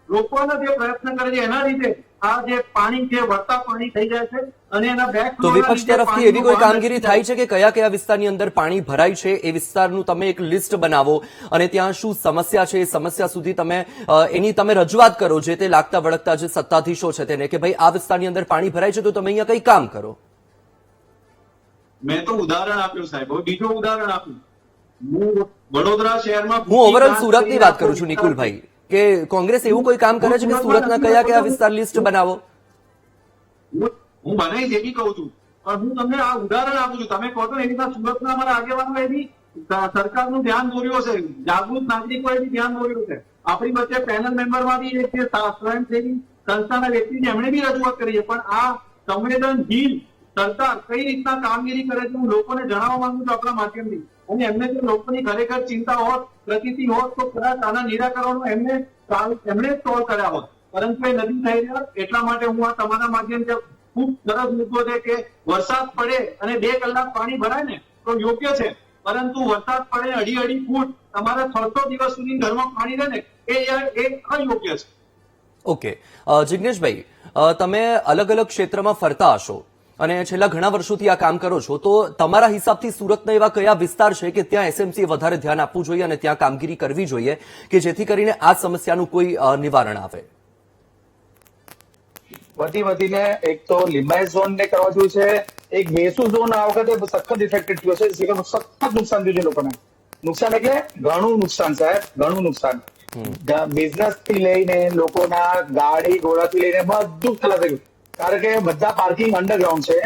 લોકોને જે પ્રયત્ન કરે છે એના લીધે આ જે પાણી છે વળતા પાણી થઈ જાય છે અને એના બેક. તો વિપક્ષ તરફથી એવી કોઈ કામગીરી થાય છે કે કયા કયા વિસ્તારની અંદર પાણી ભરાય છે એ વિસ્તારનું તમે એક લિસ્ટ બનાવો અને ત્યાં શું સમસ્યા છે એ સમસ્યા સુધી તમે એની તમે રજૂઆત કરો, જે તે લાગતા વળગતા જે સત્તાધીશો છે તેને કે ભાઈ આ વિસ્તારની અંદર પાણી ભરાય છે તો તમે અહીંયા કઈ કામ કરો? મેં તો ઉદાહરણ આપ્યું સાહેબ. હવે બીજું ઉદાહરણ આપ્યું. હું વડોદરા શહેરમાં હું ઓવરઓલ સુરતની વાત કરું છું નિકુલભાઈ, કે કોંગ્રેસ એવું કોઈ કામ કરે છે કે સુરતના કયા કયા વિસ્તાર લિસ્ટ બનાવો? હું બનાવીશ એવી કહું છું, પણ હું તમને આ ઉદાહરણ આપું છું. તમે કહો છો એની પાસે સુરતના અમારા આગેવાનો એની સરકારનું ધ્યાન દોર્યું છે, જાગૃત નાગરિકોએ બી ધ્યાન દોર્યું છે. આપણી વચ્ચે પેનલ મેમ્બરમાં બી એક સ્વયંસેવી સંસ્થાના વ્યક્તિ એમણે બી રજૂઆત કરી છે. પણ આ સંવેદનશીલ સરકાર કઈ રીતના કામગીરી કરે છે હું લોકોને જણાવવા માંગુ છું આપણા માધ્યમથી. અને એમને જો લોકોની ખરેખર ચિંતા હોત, પ્રતીતિ હોત, તો કદાચ આના નિરાકરણો એમણે જ સોલ્વ કર્યા હોત. પરંતુ એ નથી થઈ રહ્યા. એટલા માટે હું આ તમારા માધ્યમથી ખૂબ સરસ મુદ્દો છે કે વરસાદ પડે અને 2 કલાક પાણી ભરાય ને તો યોગ્ય છે, પરંતુ વરસાદ પડે 2.5 ફૂટ તમારે 600 દિવસ સુધી ઘરમાં પાણી રહે ને એ અયોગ્ય છે. ઓકે, જિગ્નેશભાઈ, તમે અલગ અલગ ક્ષેત્રમાં ફરતા હશો અને છેલ્લા ઘણા વર્ષોથી આ કામ કરો છો, તો તમારા હિસાબથી સુરતના એવા કયા વિસ્તાર છે કે ત્યાં એસએમસીએ વધારે ધ્યાન આપવું જોઈએ અને ત્યાં કામગીરી કરવી જોઈએ કે જેથી કરીને આ સમસ્યાનું કોઈ નિવારણ આવે? વધીને એક તો લિંબાયત ઝોન ને કરવા જેવું છે. એક વેસુ ઝોન આ વખતે સખત ઇફેક્ટેડ થયો છે. સખત નુકસાન થયું છે લોકોને. નુકસાન એટલે ઘણું નુકસાન સાહેબ, ઘણું નુકસાન. બિઝનેસ થી લઈને લોકોના ગાડી ઘોડાથી લઈને બધું ખલાસ થયું. કારણ કે બધા પાર્કિંગ અંડરગ્રાઉન્ડ છે.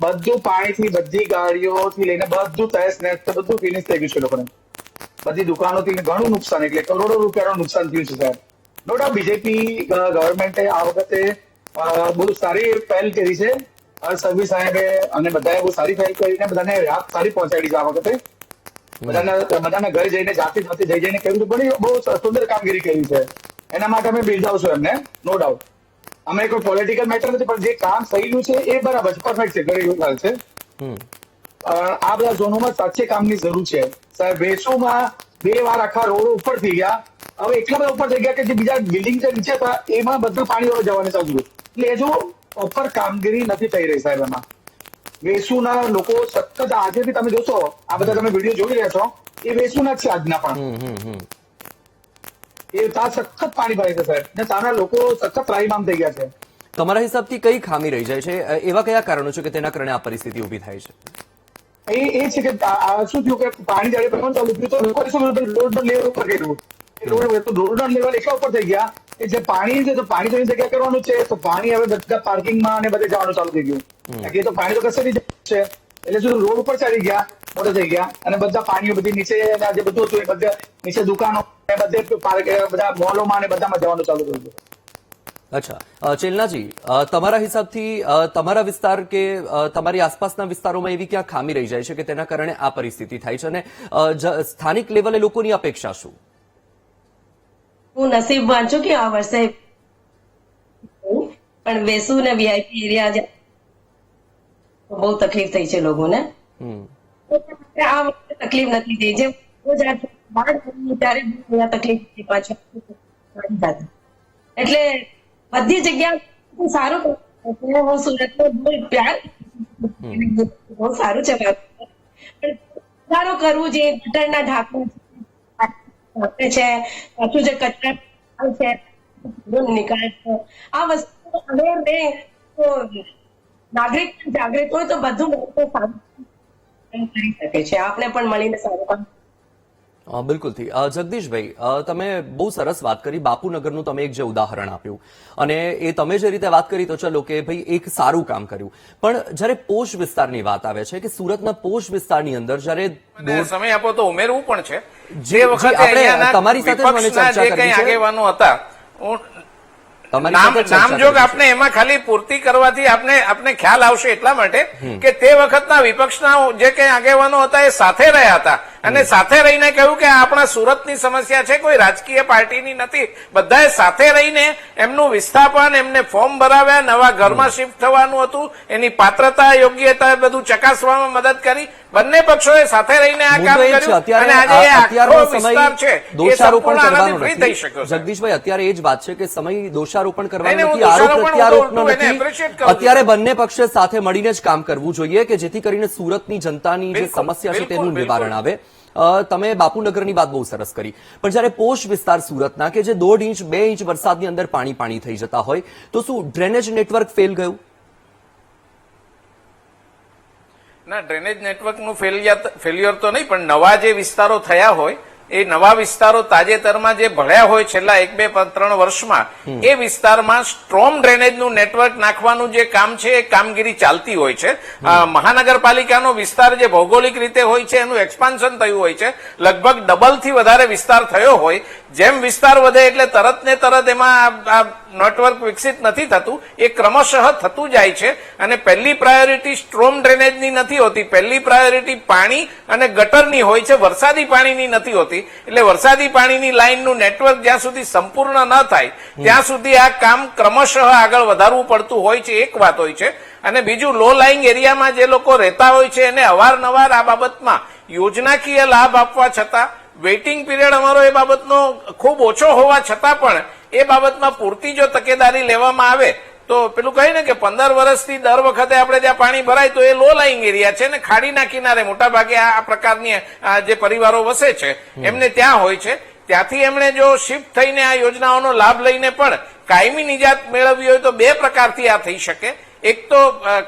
બધું પાણીથી, બધી ગાડીઓથી લઈને બધું તહેસ નહેસ બધું ફિનિશ થઈ ગયું છે લોકોને. બધી દુકાનોથી ઘણું નુકસાન, એટલે કરોડો રૂપિયાનું નુકસાન થયું છે સાહેબ. નો ડાઉટ બીજેપી ગવર્મેન્ટે આ વખતે બહુ સારી પહેલ કરી છે. સર્વિસ સાહેબે અને બધાએ બહુ સારી પહેલ કરીને બધાને રાહત સારી પહોંચાડી છે. આ વખતે બધાના ઘરે જઈને જાતે જઈને કર્યું બહુ સુંદર કામગીરી કરી છે. એના માટે અમે બિરદાવશું એમને, નો ડાઉટ. અમે કોઈ પોલિટિકલ મેટર નથી, પણ જે કામ થયેલું છે એ બરાબર છે, પરફેક્ટ છે, ઘણી વાત છે. આ બધા ઝોનોમાં સાચે કામની જરૂર છે સાહેબ. વેસુમાં 2 વાર આખા રોડ ઉપર થઈ ગયા. હવે એટલા બધા ઉપર થઈ ગયા કે જે બીજા બિલ્ડિંગ જે નીચે હતા એમાં બધું પાણી જવાનું ચાલુ. એટલે એ જો પ્રોપર કામગીરી નથી થઈ રહી સાહેબ. એમાં વેસુના લોકો સતત આજે બી તમે જોશો, આ બધા તમે વિડીયો જોઈ રહ્યા છો, એ વેસુના જ છે આજના પણ. એ ત્યાં સખત પાણી ભરાય છે સાહેબ, ને ત્યાંના લોકો સખત ત્રાહિમામ થઈ ગયા છે. તમારા હિસાબથી કઈ ખામી રહી જાય છે? એવા કયા કારણો છે કે તેના કારણે આ પરિસ્થિતિ ઉભી થાય છે? એ છે કે શું થયું કે પાણી જયારે ભરવાનું ચાલુ થયું તો લોકોએ શું રોડનો લેવલ ઉપર કર્યું. રોડના લેવલ એટલા ઉપર થઈ ગયા કે જે પાણી છે તો પાણી તો એની જગ્યા કરવાનું છે, તો પાણી હવે બધા પાર્કિંગમાં અને બધે જવાનું ચાલુ થઈ ગયું. એ તો પાણી તો કશે નહીં છે, એટલે શું રોડ ઉપર ચડી ગયા, મોટો થઈ ગયા, અને બધા પાણીઓ બધી નીચે જે બધું હતું એ બધા નીચે દુકાનો બધે બધા મોલોમાં અને બધામાં જવાનું ચાલુ થઈ ગયું. અચ્છા, ચેલનાજી, તમારા હિસાબથી તમારા વિસ્તાર કે તમારી આસપાસના વિસ્તારોમાં એવી ક્યાં ખામી રહી જાય છે કે તેના કારણે આ પરિસ્થિતિ થાય છે, અને સ્થાનિક લેવલે લોકોની અપેક્ષા શું? હું નસીબ વાંચું કે આ વર્ષે પણ વેસુ ને વીઆઈપી એરિયા બહુ તકલીફ થઈ છે લોકોને. આ વખતે તકલીફ નથી થઈ. જેમ ત્યારે તકલીફ થઈ પાછળ, એટલે બધી જગ્યા સારું. હું સુરતમાં બહુ પ્યાર, બહુ સારું છે, પણ સારું કરવું જે ગટરના ઢાંકણ છે, પાછું જે કચરા છે નિકાલ છે, આ વસ્તુ અવેર રહે તો નાગરિક જાગૃત હોય તો બધું સારું કરી શકે છે. આપણે પણ મળીને સારું કામ. બિલકુલથી. જગદીશભાઈ, તમે બહુ સરસ વાત કરી. બાપુનગરનું તમે એક જે ઉદાહરણ આપ્યું, અને એ તમે જે રીતે વાત કરી તો ચલો કે ભાઈ એક સારું કામ કર્યું, પણ જ્યારે પોશ વિસ્તારની વાત આવે છે કે સુરતના પોશ વિસ્તારની અંદર જ્યારે સમય આપો તો ઉમેરવું પણ છે. જે વખતે તમારી સાથે મને ચર્ચા કરવી છે, આગેવાનો હતા, નામજોગ આપણે એમાં ખાલી પૂર્તિ કરવાથી આપણે ખ્યાલ આવશે એટલા માટે કે તે વખતના વિપક્ષના જે કઈ આગેવાનો હતા એ સાથે રહ્યા હતા અને સાથે રહીને કહ્યું કે આપણા સુરતની સમસ્યા છે, કોઈ રાજકીય પાર્ટીની નથી. બધાએ સાથે રહીને એમનું વિસ્થાપન, એમને ફોર્મ ભરાવ્યા, નવા ઘરમાં શિફ્ટ થવાનું હતું, એની પાત્રતા, યોગ્યતા બધું ચકાસવામાં મદદ કરી. બંને પક્ષોએ સાથે રહીને આ કામ કર્યું અને આજે આખો વિસ્તાર છે એ સંપૂર્ણ આનંદિત ફ્રી થઈ શક્યો. જગદીશભાઈ, અત્યારે એ જ વાત છે કે સમય દોષારોપણ કરવાનો નથી, આરોપ પ્રત્યારોપનો નથી. અત્યારે બંને પક્ષે સાથે મળીને જ કામ કરવું જોઈએ કે જેથી કરીને સુરતની જનતાની જે સમસ્યા છે તેનું નિવારણ આવે. તમે બાપુનગરની વાત બહુ સરસ કરી, પણ જયારે પોશ વિસ્તાર સુરતના કે જે 1.5 ઇંચ 2 ઇંચ વરસાદની અંદર પાણી થઈ જતા હોય તો શું ડ્રેનેજ નેટવર્ક ફેલ ગયું? ના, ડ્રેનેજ નેટવર્કનું ફેલિયર તો નહીં, પણ નવા જે વિસ્તારો થયા હોય એ નવા વિસ્તારો તાજેતરમાં જે ભળ્યા હોય છેલ્લા 1-2-3 વર્ષમાં, એ વિસ્તારમાં સ્ટ્રોમ ડ્રેનેજનું નેટવર્ક નાખવાનું જે કામ છે એ કામગીરી ચાલતી હોય છે. મહાનગરપાલિકાનો વિસ્તાર જે ભૌગોલિક રીતે હોય છે એનું એક્સપાન્શન થયું હોય છે, લગભગ ડબલ થી વધારે વિસ્તાર થયો હોય. જેમ વિસ્તાર વધે એટલે તરત ને તરત એમાં આ નેટવર્ક વિકસિત નથી થતું, એ ક્રમશઃ થતું જાય છે. અને પહેલી પ્રાયોરિટી સ્ટ્રોમ ડ્રેનેજની નથી હોતી, પહેલી પ્રાયોરિટી પાણી અને ગટરની હોય છે, વરસાદી પાણીની નથી હોતી. એટલે વરસાદી પાણીની લાઈનનું નેટવર્ક જ્યાં સુધી સંપૂર્ણ ન થાય ત્યાં સુધી આ કામ ક્રમશઃ આગળ વધારવું પડતું હોય છે, એક વાત હોય છે. અને બીજું, લો લાઈંગ એરિયામાં જે લોકો રહેતા હોય છે એને અવારનવાર આ બાબતમાં યોજનાકીય લાભ આપવા છતાં, વેઇટિંગ પીરિયડ અમારો એ બાબતનો ખૂબ ઓછો હોવા છતાં પણ એ બાબતમાં પૂરતી જો તકેદારી લેવામાં આવે તો પેલું કહે ને કે 15 વર્ષથી દર વખતે આપણે ત્યાં પાણી ભરાય, તો એ લો લાઈંગ એરિયા છે ને ખાડીના કિનારે મોટા ભાગે આ પ્રકારની જે પરિવારો વસે છે એમને ત્યાં હોય છે. ત્યાંથી એમણે જો શિફ્ટ થઈને આ યોજનાઓનો લાભ લઈને પણ કાયમી નિજાત મેળવવી હોય તો બે પ્રકારથી આ થઈ શકે. એક તો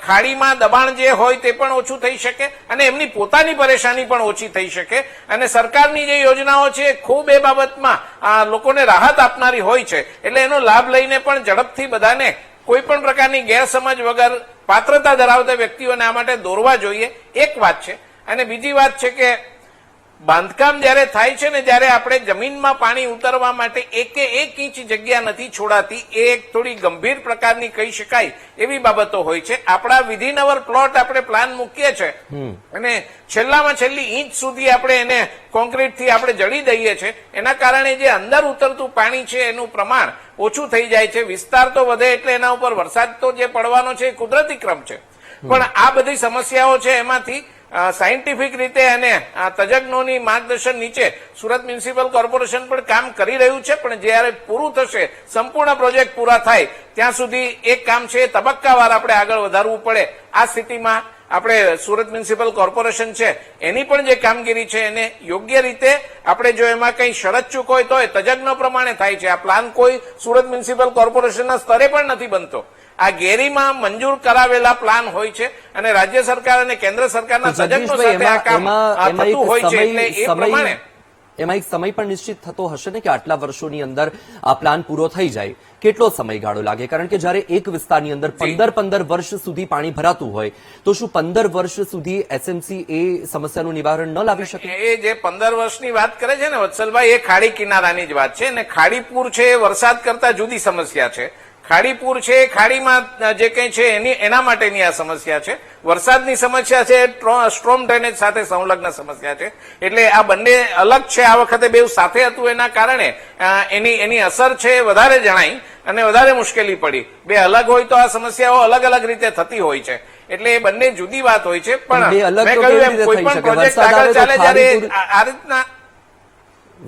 ખાડીમાં દબાણ જે હોય તે પણ ઓછું થઈ શકે અને એમની પોતાની પરેશાની પણ ઓછી થઈ શકે. અને સરકારની જે યોજનાઓ છે ખૂબ એ બાબતમાં લોકોને રાહત આપનારી હોય છે, એટલે એનો લાભ લઈને પણ ઝડપથી બધાને કોઈ પણ પ્રકારની ગેરસમજ વગર પાત્રતા ધરાવતા વ્યક્તિઓને આ માટે દોરવા જોઈએ, એક વાત છે. અને બીજી વાત છે કે બાંધકામ જયારે થાય છે ને, જયારે આપણે જમીનમાં પાણી ઉતરવા માટે એક ઇંચ જગ્યા નથી છોડાતી, એ એક થોડી ગંભીર પ્રકારની કહી શકાય એવી બાબતો હોય છે. આપણા વિધિન અવર પ્લોટ આપણે પ્લાન મૂકીએ છીએ અને છેલ્લામાં છેલ્લી ઇંચ સુધી આપણે એને કોન્ક્રીટથી આપણે જડી દઈએ છીએ, એના કારણે જે અંદર ઉતરતું પાણી છે એનું પ્રમાણ ઓછું થઈ જાય છે. વિસ્તાર તો વધે એટલે એના ઉપર વરસાદ તો જે પડવાનો છે એ કુદરતી ક્રમ છે, પણ આ બધી સમસ્યાઓ છે એમાંથી સાયન્ટિફિક રીતે અને તજજ્ઞોની માર્ગદર્શન નીચે સુરત મ્યુનિસિપલ કોર્પોરેશન પણ કામ કરી રહ્યું છે. પણ જયારે પૂરું થશે, સંપૂર્ણ પ્રોજેક્ટ પૂરા થાય ત્યાં સુધી એક કામ છે તબક્કાવાર આપણે આગળ વધારવું પડે. આ સ્થિતિમાં આપણે સુરત મ્યુનિસિપલ કોર્પોરેશન છે એની પણ જે કામગીરી છે એને યોગ્ય રીતે આપણે જો એમાં કઈ શરત ચૂક હોય તો તજજ્ઞો પ્રમાણે થાય છે. આ પ્લાન કોઈ સુરત મ્યુનિસિપલ કોર્પોરેશનના સ્તરે પણ નથી બનતો, આ ગેરીમાં મંજૂર કરાવેલા પ્લાન હોય છે અને રાજ્ય સરકાર અને કેન્દ્ર સરકારના તજજ્ઞો સાથે આ કામ થતું હોય છે. એટલે એ પ્રમાણે એમાં એક સમય પણ નિશ્ચિત થતો હશે ને કે આટલા વર્ષોની અંદર આ પ્લાન પૂરો થઈ જાય, કેટલો સમયગાળો લાગે? કારણ કે જયારે એક વિસ્તારની અંદર 15 વર્ષ સુધી પાણી ભરાતું હોય તો શું 15 વર્ષ સુધી એસએમસી એ સમસ્યાનું નિવારણ ન લાવી શકે? એ જે 15 વર્ષની વાત કરે છે ને વત્સલભાઈ, એ ખાડી કિનારાની જ વાત છે. અને ખાડીપુર છે એ વરસાદ કરતા જુદી સમસ્યા છે. ખાડીપુર છે ખાડીમાં જે કંઈ છે એના માટેની આ સમસ્યા છે. વરસાદની સમસ્યા છે સ્ટ્રોમ ડ્રેનેજ સાથે સંલગ્ન સમસ્યા છે. એટલે આ બંને અલગ છે. આ વખતે બે સાથે હતું એના કારણે એની અસર છે વધારે જણાઈ અને વધારે મુશ્કેલી પડી. બે અલગ હોય તો આ સમસ્યાઓ અલગ અલગ રીતે થતી હોય છે. એટલે એ બંને જુદી વાત હોય છે. પણ મેં કહ્યું એમ કોઈ પણ પ્રોજેક્ટ આગળ ચાલે ત્યારે આ રીતના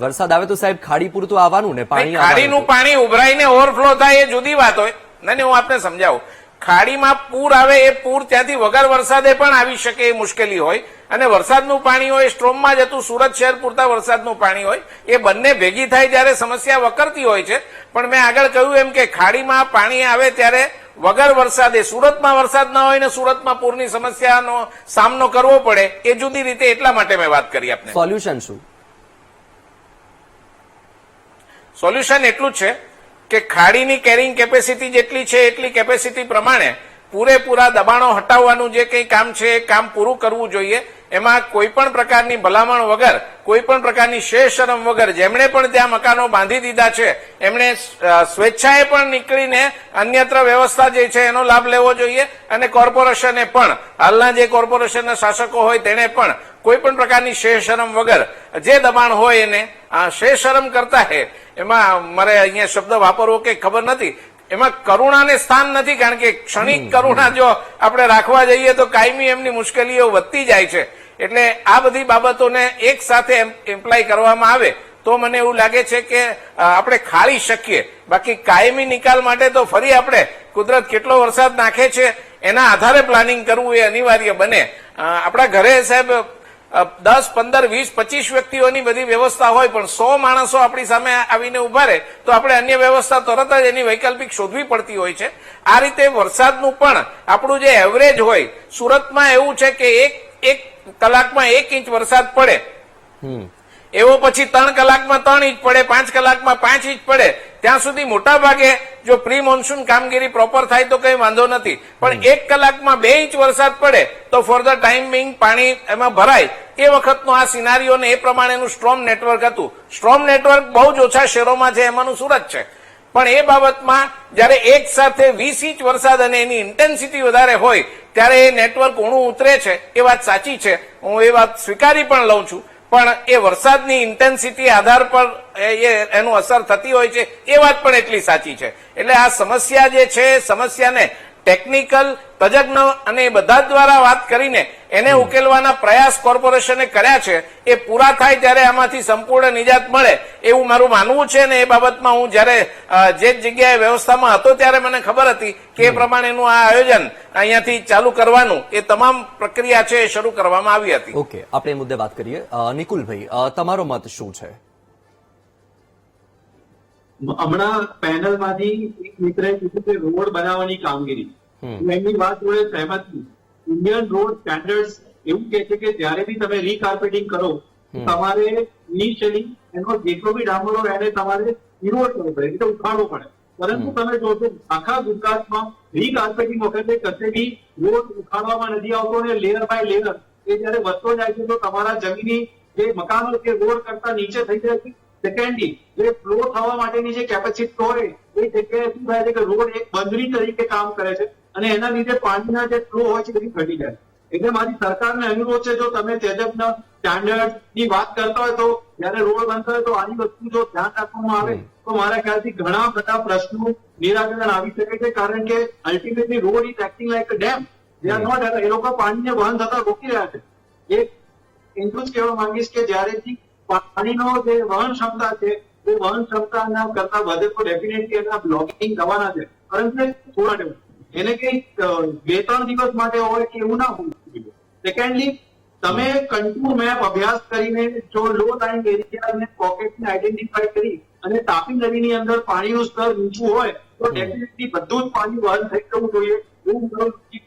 વરસાદ આવે તો સાહેબ ખાડીપુર તો આવવાનું ને, પાણી ખાડીનું પાણી ઉભરાઈને ઓવરફ્લો થાય એ જુદી વાત હોય. નહીં હું આપને સમજાવું, ખાડીમાં પૂર આવે એ પૂર ત્યાંથી વગર વરસાદે પણ આવી શકે એ મુશ્કેલી હોય, અને વરસાદનું પાણી હોય સ્ટ્રોમમાં જતું સુરત શહેર પૂરતા વરસાદનું પાણી હોય, એ બંને ભેગી થાય ત્યારે સમસ્યા વકરતી હોય છે. પણ મેં આગળ કહ્યું એમ કે ખાડીમાં પાણી આવે ત્યારે વગર વરસાદે સુરતમાં વરસાદ ન હોય ને સુરતમાં પૂરની સમસ્યાનો સામનો કરવો પડે એ જુદી રીતે, એટલા માટે મેં વાત કરી આપને. સોલ્યુશન શું? સોલ્યુશન એટલું જ છે કે ખાડીની કેરિંગ કેપેસિટી જેટલી છે એટલી કેપેસિટી પ્રમાણે પૂરેપૂરા દબાણો હટાવવાનું જે કંઈ કામ છે એ કામ પૂરું કરવું જોઈએ. એમાં કોઈ પણ પ્રકારની ભલામણ વગર, કોઈ પણ પ્રકારની શેષરમ વગર જેમણે પણ ત્યાં મકાનો બાંધી દીધા છે એમણે સ્વેચ્છાએ પણ નીકળીને અન્યત્ર વ્યવસ્થા જે છે એનો લાભ લેવો જોઈએ. અને કોર્પોરેશને પણ, હાલના જે કોર્પોરેશનના શાસકો હોય તેણે પણ કોઈ પણ પ્રકારની શેષરમ વગર જે દબાણ હોય એને શેષરમ કરતા હે, એમાં મારે અહીંયા શબ્દ વાપરવો કે ખબર નથી, એમાં કરુણાને સ્થાન નથી. કારણ કે ક્ષણિક કરુણા જો આપણે રાખવા જઈએ તો કાયમી એમની મુશ્કેલીઓ વધતી જાય છે. એટલે આ બધી બાબતોને એક સાથે એપ્લાય કરવામાં આવે તો મને એવું લાગે છે કે આપણે ખાળી શકીએ. બાકી કાયમી નિકાલ માટે તો ફરી આપણે કુદરત કેટલો વરસાદ નાખે છે એના આધારે પ્લાનિંગ કરવું એ અનિવાર્ય બને. આપણા ઘરે સાહેબ 10, 15, 20, 25 વ્યક્તિઓની બધી વ્યવસ્થા હોય પણ 100 માણસો આપણી સામે આવીને ઉભા રહે તો આપણે અન્ય વ્યવસ્થા તરત જ એની વૈકલ્પિક શોધવી પડતી હોય છે. આ રીતે વરસાદનું પણ આપણું જે એવરેજ હોય, સુરતમાં એવું છે કે એક કલાકમાં 1 ઇંચ વરસાદ પડે, એવો પછી 3 કલાકમાં 3 ઇંચ પડે, 5 કલાકમાં 5 ઇંચ પડે. ત્યાં સુધી મોટા ભાગે જો પ્રી મોન્સૂન કામગીરી પ્રોપર થાય તો કઈ વાંધો નથી, પણ 1 કલાકમાં 2 ઇંચ વરસાદ પડે તો ફોર ધ ટાઈમ બિંગ પાણી એમાં ભરાય. એ વખતનો આ સિનારીઓ ને એ પ્રમાણેનું સ્ટ્રોમ નેટવર્ક હતું. સ્ટ્રોમ નેટવર્ક બહુ જ ઓછા શહેરોમાં છે, એમાંનું સુરત છે. પણ એ બાબતમાં જયારે એક સાથે 20 ઇંચ વરસાદ અને એની ઇન્ટેન્સિટી વધારે હોય ત્યારે એ નેટવર્ક ઊણું ઉતરે છે. એ વાત સાચી છે, હું એ વાત સ્વીકારી પણ લઉં છું. પણ એ વરસાદની ઇન્ટેન્સિટી આધાર પર એનું અસર થતી હોય છે એ વાત પણ એટલી સાચી છે. એટલે આ સમસ્યા જે છે એ સમસ્યાને ટેકનિકલ તજજ્ઞ અને એ બધા દ્વારા વાત કરીને એને ઉકેલવાના પ્રયાસ કોર્પોરેશને કર્યા છે. એ પૂરા થાય ત્યારે આમાંથી સંપૂર્ણ નિજાત મળે એવું મારું માનવું છે. ને એ બાબતમાં હું જયારે જે જગ્યાએ વ્યવસ્થામાં હતો ત્યારે મને ખબર હતી કે એ પ્રમાણેનું આ આયોજન અહીંયાથી ચાલુ કરવાનું, એ તમામ પ્રક્રિયા છે એ શરૂ કરવામાં આવી હતી. ઓકે, આપણે એ મુદ્દે વાત કરીએ. નિકુલભાઈ, તમારો મત શું છે? હમણાં પેનલમાંથી એક મિત્રએ કીધું કે રોડ બનાવવાની કામગીરી, હું એમની વાત જોડે સહેમત છું. ઇન્ડિયન રોડ સ્ટેન્ડર્ડ એવું કહે છે કે જયારે બી તમે રીકાર્પેટિંગ કરો તમારે ઇનિશિયલી એનો જેટલો બી ડામર હોય એને તમારે રિવોલ્વ કરવો પડે, એટલે ઉખાડવો પડે. પરંતુ તમે જોશો આખા ગુજરાતમાં રીકાર્પેટિંગ વખતે કશે બી રોડ ઉખાડવામાં નથી આવતો અને લેયર બાય લેયર એ જયારે વધતો જાય છે તો તમારા જમીની જે મકાનો છે રોડ કરતા નીચે થઈ જાય છે. સેકન્ડલી જે ફ્લો થવા માટેની જે કેપેસિટી હોય એ જગ્યાએ શું થાય છે કે રોડ એક બંદરી તરીકે કામ કરે છે અને એના લીધે પાણીના જે ફ્લો હોય છે એ ઘટી જાય. એટલે મારી સરકારને અનુરોધ છે, જો તમે તેજબના સ્ટાન્ડર્ડ ની વાત કરતા હોય તો જયારે રોડ બનતા હોય તો આની વસ્તુ જો ધ્યાન રાખવામાં આવે તો મારા ખ્યાલથી ઘણા બધા પ્રશ્નો નિરાકરણ આવી શકે છે. કારણ કે ultimately road is acting like a dam. They are not, એ લોકો પાણીને વહન થતા રોકી રહ્યા છે. એક એટલું જ કહેવા માંગીશ કે જ્યારે પાણીનો જે વહન ક્ષમતા છે એ વહન ક્ષમતાના કરતા વધે તો ડેફિનેટલી એના બ્લોકિંગ થવાના છે, પરંતુ થોડા ટાઈમ એને કઈ 2-3 દિવસ માટે હોય કે એવું ના હોવું જોઈએ. સેકન્ડલી તમે કન્ટુર મેપ અભ્યાસ કરીને જો લો લાઇન એરિયાને પોકેટને આઈડેન્ટિફાઈ કરી અને તાપી નદીની અંદર પાણીનું સ્તર નીચું હોય તો ડેફિનેટલી બધું જ પાણી વહન થઈ જવું જોઈએ એવું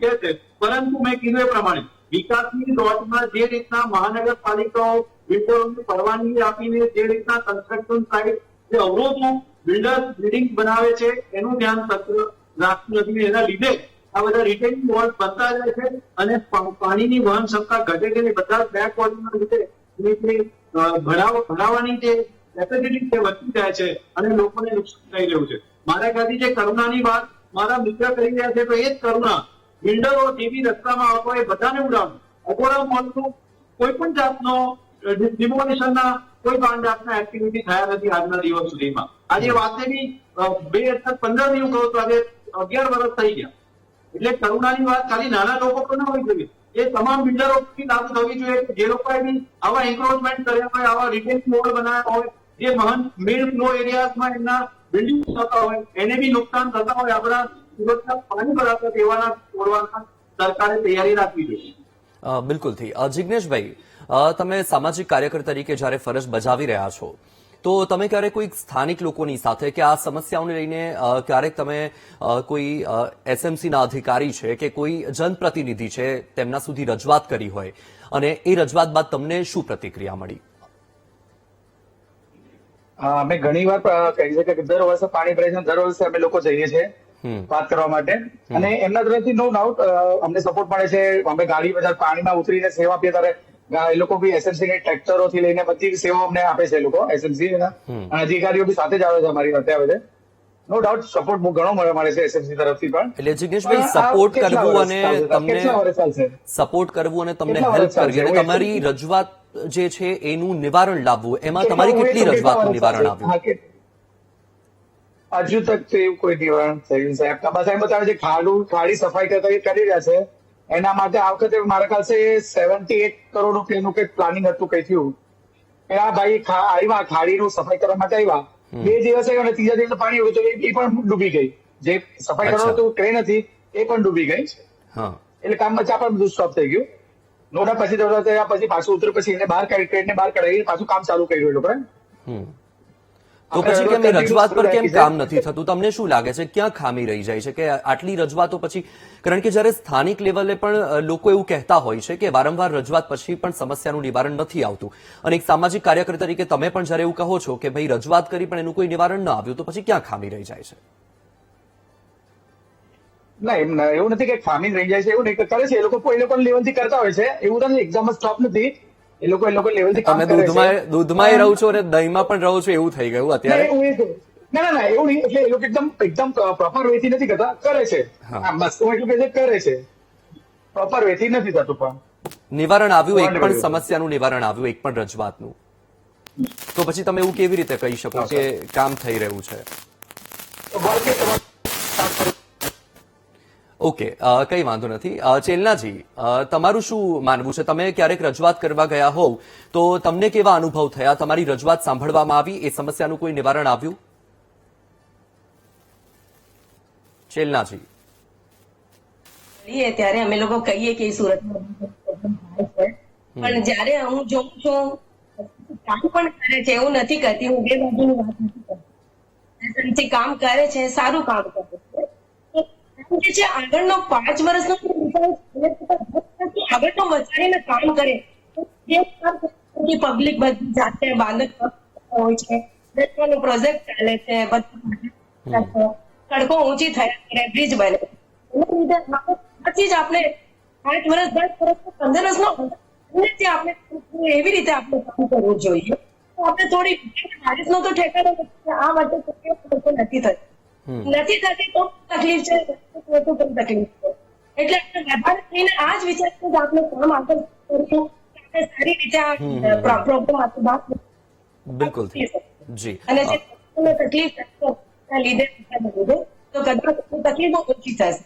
કહે છે. પરંતુ મેં કીધું એ પ્રમાણે વિકાસની દોડમાં જે રીતના મહાનગરપાલિકાઓ બિલ્ડરોની પરવાનગી આપીને જે રીતના કન્સ્ટ્રક્શન સાઇટ જે અવરોધો બિલ્ડર બિલ્ડિંગ બનાવે છે એનું ધ્યાન તંત્ર રાખતું નથી. એના લીધે આ બધા રિટેનિંગ વોલ બનતા જાય છે અને પાણીની વહન ક્ષમતા ઘટે છે. બધા બેક વોલના લીધે ભરાવાની જે કેપેસિટી છે વધતી જાય છે અને લોકોને નુકસાન થઈ રહ્યું છે. મારા ખ્યાલથી જે કરુણાની વાત મારા મિત્ર કરી રહ્યા છે તો એ જ કરુણા બિલ્ડરો જે બી રસ્તામાં આવતો એ બધાને ઉડાવવું. અગોડા મોલનું કોઈ પણ જાતનો ડિમોલિશનના કોઈ પણ જાતના એક્ટિવિટી થયા નથી આજના દિવસ સુધીમાં. આજે વાતે બી 2015 ની હું કહું તો આજે 11 વર્ષ થઈ ગયા. એટલે કરુણાની વાત ખાલી નાના લોકો પર ના હોવી જોઈએ, એ તમામ બિલ્ડરો લાગુ થવી જોઈએ જે લોકોએ બી આવા એન્ક્રોચમેન્ટ કર્યા હોય, આવા રિટેલ મોલ બનાવ્યા હોય, જે મહાન મિડ ફ્લો એરિયામાં એમના બિલ્ડિંગ થતા હોય એને બી નુકસાન થતા હોય, આપણા સુરતના પાણી ભરાતા તેવાના તોડવાના સરકારે તૈયારી રાખવી જોઈએ. બિલકુલથી. જિગ્નેશભાઈ, તમે સામાજિક કાર્યકર તરીકે જ્યારે ફરજ બજાવી રહ્યા છો તો તમે ક્યારેક કોઈ સ્થાનિક લોકોની સાથે કે આ સમસ્યાઓને લઈને ક્યારેક તમે કોઈ એસએમસીના અધિકારી છે કે કોઈ જનપ્રતિનિધિ છે તેમના સુધી રજૂઆત કરી હોય અને એ રજૂઆત બાદ તમને શું પ્રતિક્રિયા મળી? અમે ઘણી વાર કહી છે કે દર વર્ષે પાણી ભરાય છે, દર વર્ષે અમે લોકો જઈએ છીએ વાત કરવા માટે અને એમના તરફથી નો ડાઉટ અમને સપોર્ટ મળે છે. અમે ગાડી બધા પાણીમાં ઉતરીને સેવા આપીએ ત્યારે એ લોકો બી એસએમસી ની ટ્રેક્ટરોથી લઈને બધી સેવાઓ અમને આપે છે. એ લોકો એસએમસી અને અધિકારીઓ બી સાથે જ આવે છે અમારી સાથે આવે છે. નો ડાઉટ સપોર્ટ બહુ ઘણો મળે છે એસએમસી તરફથી પણ. એટલે જિગ્નેશભાઈ, સપોર્ટ કરવું અને તમને હેલ્પ કરવી અને તમારી રજૂઆત જે છે એનું નિવારણ લાવવું, એમાં તમારી કેટલી રજૂઆતનું નિવારણ આવ્યું? હજુ તક તો એવું કોઈ નિવારણ થયું સાહેબ. બસ એમ બતાવે છે ખાડી સફાઈ કરતા કરી રહ્યા છે. એના માટે આ વખતે મારા ખ્યાલ છે 78 કરોડ રૂપિયાનું કંઈક પ્લાનિંગ હતું, કઈ થયું. આ ભાઈ આવ્યા ખાડીનું સફાઈ કરવા માટે આવ્યા, 2 દિવસ અને 3જા દિવસે પાણી આવ્યું તો એ પણ ડૂબી ગઈ. જે સફાઈ કરવાનું હતું ટ્રેન હતી એ પણ ડૂબી ગઈ. એટલે કામ બચા પણ બધું સ્ટોપ થઈ ગયું. નોટા પછી પછી પાછું ઉતર્યું, પછી એને બહાર કઢાવી પાછું કામ ચાલુ કર્યું એ લોકોએ. તો પછી કેમ એ રજૂઆત પર કેમ કામ નથી થતું? તમને શું લાગે છે ક્યાં ખામી રહી જાય છે કે આટલી રજૂઆતો પછી? કારણ કે જ્યારે સ્થાનિક લેવલે પણ લોકો એવું કહેતા હોય છે કે વારંવાર રજૂઆત પછી પણ સમસ્યાનું નિવારણ નથી આવતું, અને એક સામાજિક કાર્યકર તરીકે તમે પણ જ્યારે એવું કહો છો કે ભાઈ રજૂઆત કરી પણ એનું કોઈ નિવારણ ન આવ્યું, તો પછી ક્યાં ખામી રહી જાય છે? ના, એવું નથી કે ખામી રહી જાય છે, એવું નહીં. કરે છે એ લોકો લેવલથી કરતા હોય છે, એવું નથી એક્ઝામ સ્ટોપ નથી. એ લોકો લેવલથી કામ કરે છે. દૂધમાં રહું છો અને દહીંમાં પણ રહું છું એવું થઈ ગયું અત્યારે. ના એવું નહીં. એટલે એ લોકો એકદમ પ્રોપર વેથી નથી કરતા, કરે છે. બસ હું એટલું કે કરે છે, પ્રોપર વેથી નથી થતું. પણ નિવારણ આવ્યું, એક પણ સમસ્યાનું નિવારણ આવ્યું, એક પણ રજૂઆતનું? તો પછી તમે એવું કેવી રીતે કહી શકો કે કામ થઈ રહ્યું છે? ઓકે, કઈ વાંધો નથી. ચેલનાજી, તમારું શું માનવું છે? તમે ક્યારેક રજૂઆત કરવા ગયા હોવ તો તમને કેવા અનુભવ થયા? તમારી રજૂઆત સાંભળવામાં આવી? એ સમસ્યાનું કોઈ નિવારણ આવ્યું? ચેલનાજી, ત્યારે અમે લોકો કહીએ કે સુરતમાં પણ જયારે હું જોઉં છું કામ પણ કરે છે, એવું નથી કરતી હું, બે બાજુની વાત નથી કરતી. કામ કરે છે, સારું કામ કરે છે. જે છે આગળનો 5 વર્ષનો આગળનો વચારીને કામ કરે, પબ્લિક બધી જાતે બાંધક હોય છે, પ્રોજેક્ટ ચાલે છે, બધું સડકો ઊંચી થાય, બ્રિજ બને, એના લીધે પછી જ આપણે 5 વર્ષ 10 વર્ષ 15 વર્ષનો આપણે એવી રીતે આપણે કામ કરવું જોઈએ. તો આપણે થોડી બારિશનો તો ઠેકાણો નથી, આ માટે નથી થતી તો તકલીફ છે, તકલીફ છે. એટલે આપણે વધારે થઈને આ જ વિચાર આપણે કામ આગળ કરીશું, આપણે સારી રીતે પ્રોબ્લેમ બહાર બિલકુલ જી. અને જે તકલીફ લીધે તો કદાચ તકલીફો ઓછી થશે.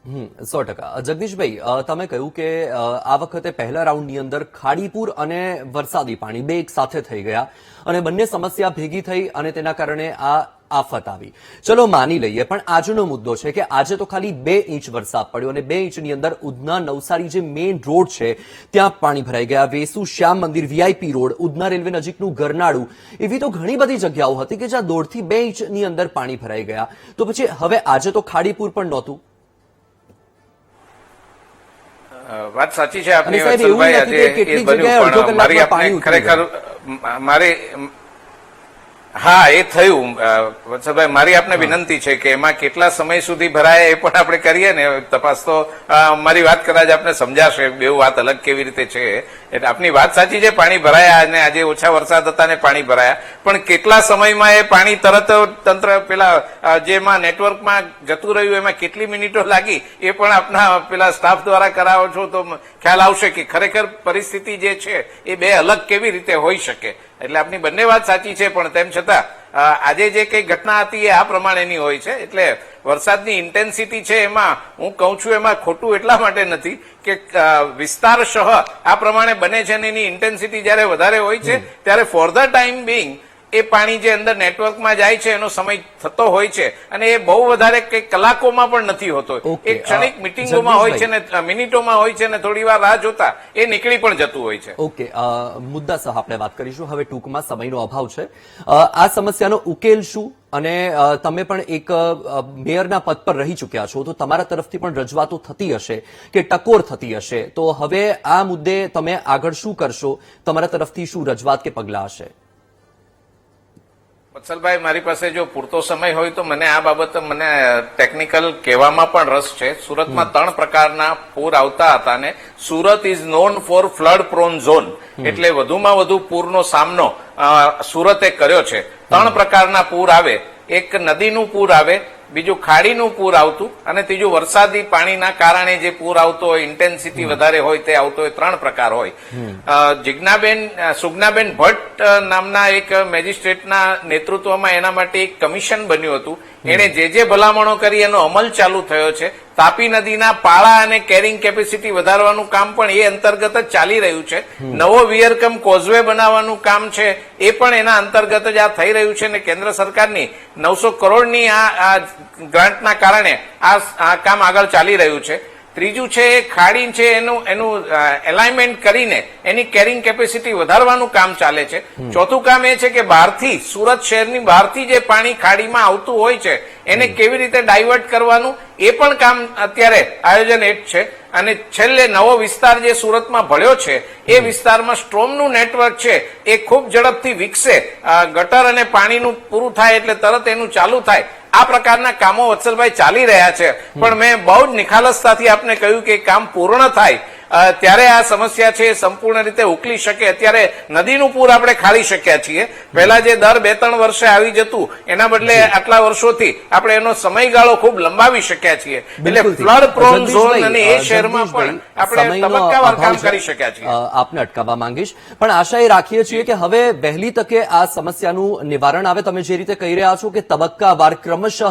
100%. જગદીશભાઈ, તમે કહ્યું કે આ વખતે પહેલા રાઉન્ડની અંદર ખાડીપુર અને વરસાદી પાણી બે એક સાથે થઈ ગયા અને બંને સમસ્યા ભેગી થઈ અને તેના કારણે આ આફત આવી. ચલો માની લઈએ, પણ આજનો મુદ્દો છે કે આજે તો ખાલી 2 ઇંચ વરસાદ પડ્યો અને 2 ઇંચની અંદર ઉધના નવસારી જે મેઇન રોડ છે ત્યાં પાણી ભરાઈ ગયા. વેસુ શ્યામ મંદિર, VIP રોડ, ઉધના રેલવે નજીકનું ગરનાળું, એવી તો ઘણી બધી જગ્યાઓ હતી કે જ્યાં 1.5 થી 2 ઇંચની અંદર પાણી ભરાઈ ગયા. તો પછી હવે આજે તો ખાડીપુર પણ નહોતું. વાત સાચી છે આપની વત્સલભાઈ, આજે એ બન્યું, પણ મારી આપને ખરેખર હા એ થયું વત્સલભાઈ. મારી આપને વિનંતી છે કે એમાં કેટલા સમય સુધી ભરાય એ પણ આપણે કરીએ ને તપાસ, તો મારી વાત કદાચ આપને સમજાશે. બે વાત અલગ કેવી રીતે છે. એટલે આપની વાત સાચી છે, પાણી ભરાયા અને આજે ઓછા વરસાદ હતા ને પાણી ભરાયા, પણ કેટલા સમયમાં એ પાણી તરત તંત્ર પેલા જેમાં નેટવર્કમાં જતું રહ્યું એમાં કેટલી મિનિટો લાગી એ પણ આપના પેલા સ્ટાફ દ્વારા કરાવો છો તો ખ્યાલ આવશે કે ખરેખર પરિસ્થિતિ જે છે એ બે અલગ કેવી રીતે હોઈ શકે. એટલે આપની બંને વાત સાચી છે, પણ તેમ છતાં આજે જે કઈ ઘટના હતી એ આ પ્રમાણેની હોય છે. એટલે વરસાદની ઇન્ટેન્સિટી છે એમાં હું કહું છું એમાં ખોટું એટલા માટે નથી કે વિસ્તારશઃ આ પ્રમાણે બને છે અને એની ઇન્ટેન્સિટી જયારે વધારે હોય છે ત્યારે ફોર ધ ટાઈમ બિંગ એ પાણી જે અંદર નેટવર્કમાં જાય છે એનો સમય થતો હોય છે અને એ બહુ વધારે કઈ કલાકોમાં પણ નથી હોતો. એક ક્ષણિક મિટિંગોમાં હોય છે ને મિનિટોમાં હોય છે ને થોડી વાર રાહ જોતા એ નીકળી પણ જતું હોય છે. ઓકે, મુદ્દા સહ આપણે વાત કરીશું. હવે ટૂંકમાં સમયનો અભાવ છે. આ સમસ્યાનો ઉકેલ શું? અને તમે પણ એક મેયરના પદ પર રહી ચૂક્યા છો, તો તમારા તરફથી પણ રજૂઆતો થતી હશે કે ટકોર થતી હશે, તો હવે આ મુદ્દે તમે આગળ શું કરશો? તમારા તરફથી શું રજૂઆત કે પગલાં હશે? વત્સલભાઈ, મારી પાસે જો પૂરતો સમય હોય તો મને આ બાબતે મને ટેકનિકલ કહેવામાં પણ રસ છે. સુરતમાં 3 પ્રકારના પૂર આવતા હતા ને Surat is known for flood prone zone, એટલે વધુમાં વધુ પૂરનો સામનો સુરતે કર્યો છે. 3 પ્રકારના પૂર આવે, એક નદીનું પૂર આવે, બીજું ખાડીનું પૂર આવતું અને ત્રીજું વરસાદી પાણીના કારણે જે પૂર આવતો હોય, ઇન્ટેન્સિટી વધારે હોય તે આવતો હોય. 3 પ્રકાર હોય. સુજ્ઞાબેન ભટ્ટ નામના એક મેજિસ્ટ્રેટના નેતૃત્વમાં એના માટે એક કમિશન બન્યું હતું. એને જે ભલામણો કરી એનો અમલ ચાલુ થયો છે. તાપી નદીના પાળા અને કેરિંગ કેપેસિટી વધારવાનું કામ પણ એ અંતર્ગત જ ચાલી રહ્યું છે. નવો વિયરકમ કોઝવે બનાવવાનું કામ છે એ પણ એના અંતર્ગત જ આ થઈ રહ્યું છે અને કેન્દ્ર સરકારની 900 કરોડની આ ગ્રાન્ટના કારણે આ કામ આગળ ચાલી રહ્યું છે. ત્રીજું છે એ ખાડી છે એનું એલાઇનમેન્ટ કરીને એની કેરિંગ કેપેસિટી વધારવાનું કામ ચાલે છે. ચોથું કામ એ છે કે બહારથી સુરત શહેરની બહારથી જે પાણી ખાડીમાં આવતું હોય છે એને કેવી રીતે ડાયવર્ટ કરવાનું એ પણ કામ અત્યારે આયોજન હેઠળ છે. અને છેલ્લે નવો વિસ્તાર જે સુરતમાં ભળ્યો છે એ વિસ્તારમાં સ્ટ્રોમનું નેટવર્ક છે એ ખૂબ ઝડપથી વિકસે, ગટર અને પાણીનું પૂરું થાય એટલે તરત એનું ચાલુ થાય. આ પ્રકારના કામો વત્સલભાઈ ચાલી રહ્યા છે. પણ મેં બહુ જ નિખાલસતાથી આપને કહ્યું કે કામ પૂર્ણ થાય ત્યારે આ સમસ્યા છે એ સંપૂર્ણ રીતે ઉકલી શકે. અત્યારે નદીનું પૂર આપણે ખાલી શક્યા છીએ. પહેલા જે દર 2-3 વર્ષે આવી જતું એના બદલે આટલા વર્ષોથી આપણે એનો સમયગાળો ખૂબ લંબાવી શક્યા છીએ. એટલે ફ્લડ પ્રોન ઝોન અને એ શહેરમાં પણ આપણે તબક્કાવાર કામ કરી શક્યા છીએ. આપને અટકાવવા માંગીશ, પણ આશા એ રાખીએ છીએ કે હવે વહેલી તકે આ સમસ્યાનું નિવારણ આવે. તમે જે રીતે કહી રહ્યા છો કે તબક્કાવાર ક્રમશઃ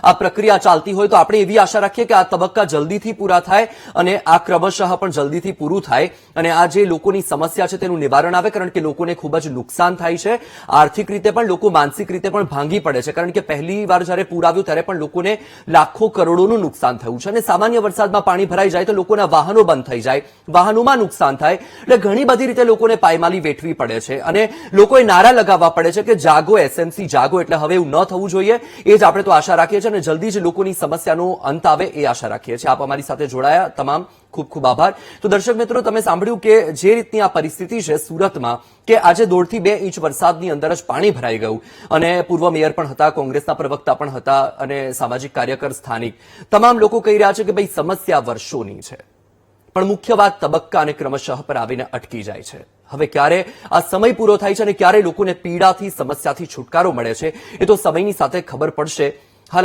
આ પ્રક્રિયા ચાલતી હોય, તો આપણે એવી આશા રાખીએ કે આ તબક્કા જલ્દીથી પૂરા થાય અને આ ક્રમશઃ પણ જલ્દીથી પૂરું થાય અને આ જે લોકોની સમસ્યા છે તેનું નિવારણ આવે. કારણ કે લોકોને ખૂબ જ નુકસાન થાય છે, આર્થિક રીતે પણ, લોકો માનસિક રીતે પણ ભાંગી પડે છે. કારણ કે પહેલી વાર જયારે પૂર આવ્યું ત્યારે પણ લોકોને લાખો કરોડોનું નુકસાન થયું છે અને સામાન્ય વરસાદમાં પાણી ભરાઈ જાય તો લોકોના વાહનો બંધ થઈ જાય, વાહનોમાં નુકસાન થાય. એટલે ઘણી બધી રીતે લોકોને પાયમાલી વેઠવી પડે છે અને લોકોએ નારા લગાવવા પડે છે કે જાગો એસએમસી જાગો. એટલે હવે એવું ન થવું જોઈએ એ જ આપણે તો આશા રાખીએ છીએ અને જલ્દી જ લોકોની સમસ્યાનો અંત આવે એ આશા રાખીએ છીએ. આપ અમારી સાથે જોડાયા, તમામ ખૂબ ખૂબ આભાર. તો દર્શક મિત્રો, તમે સાંભળ્યું કે જે રીતની આ પરિસ્થિતિ છે સુરતમાં કે આજે 1.5 થી 2 ઇંચ વરસાદની અંદર જ પાણી ભરાઈ ગયું અને પૂર્વ મેયર પણ હતા, કોંગ્રેસના પ્રવક્તા પણ હતા અને સામાજિક કાર્યકર, સ્થાનિક તમામ લોકો કહી રહ્યા છે કે ભાઈ સમસ્યા વર્ષોની છે, પણ મુખ્ય વાત તબક્કા અને ક્રમશઃ પર આવીને અટકી જાય છે. હવે ક્યારે આ સમય પૂરો થાય છે અને ક્યારે લોકોને પીડાથી, સમસ્યાથી છુટકારો મળે છે એ તો સમયની સાથે ખબર પડશે.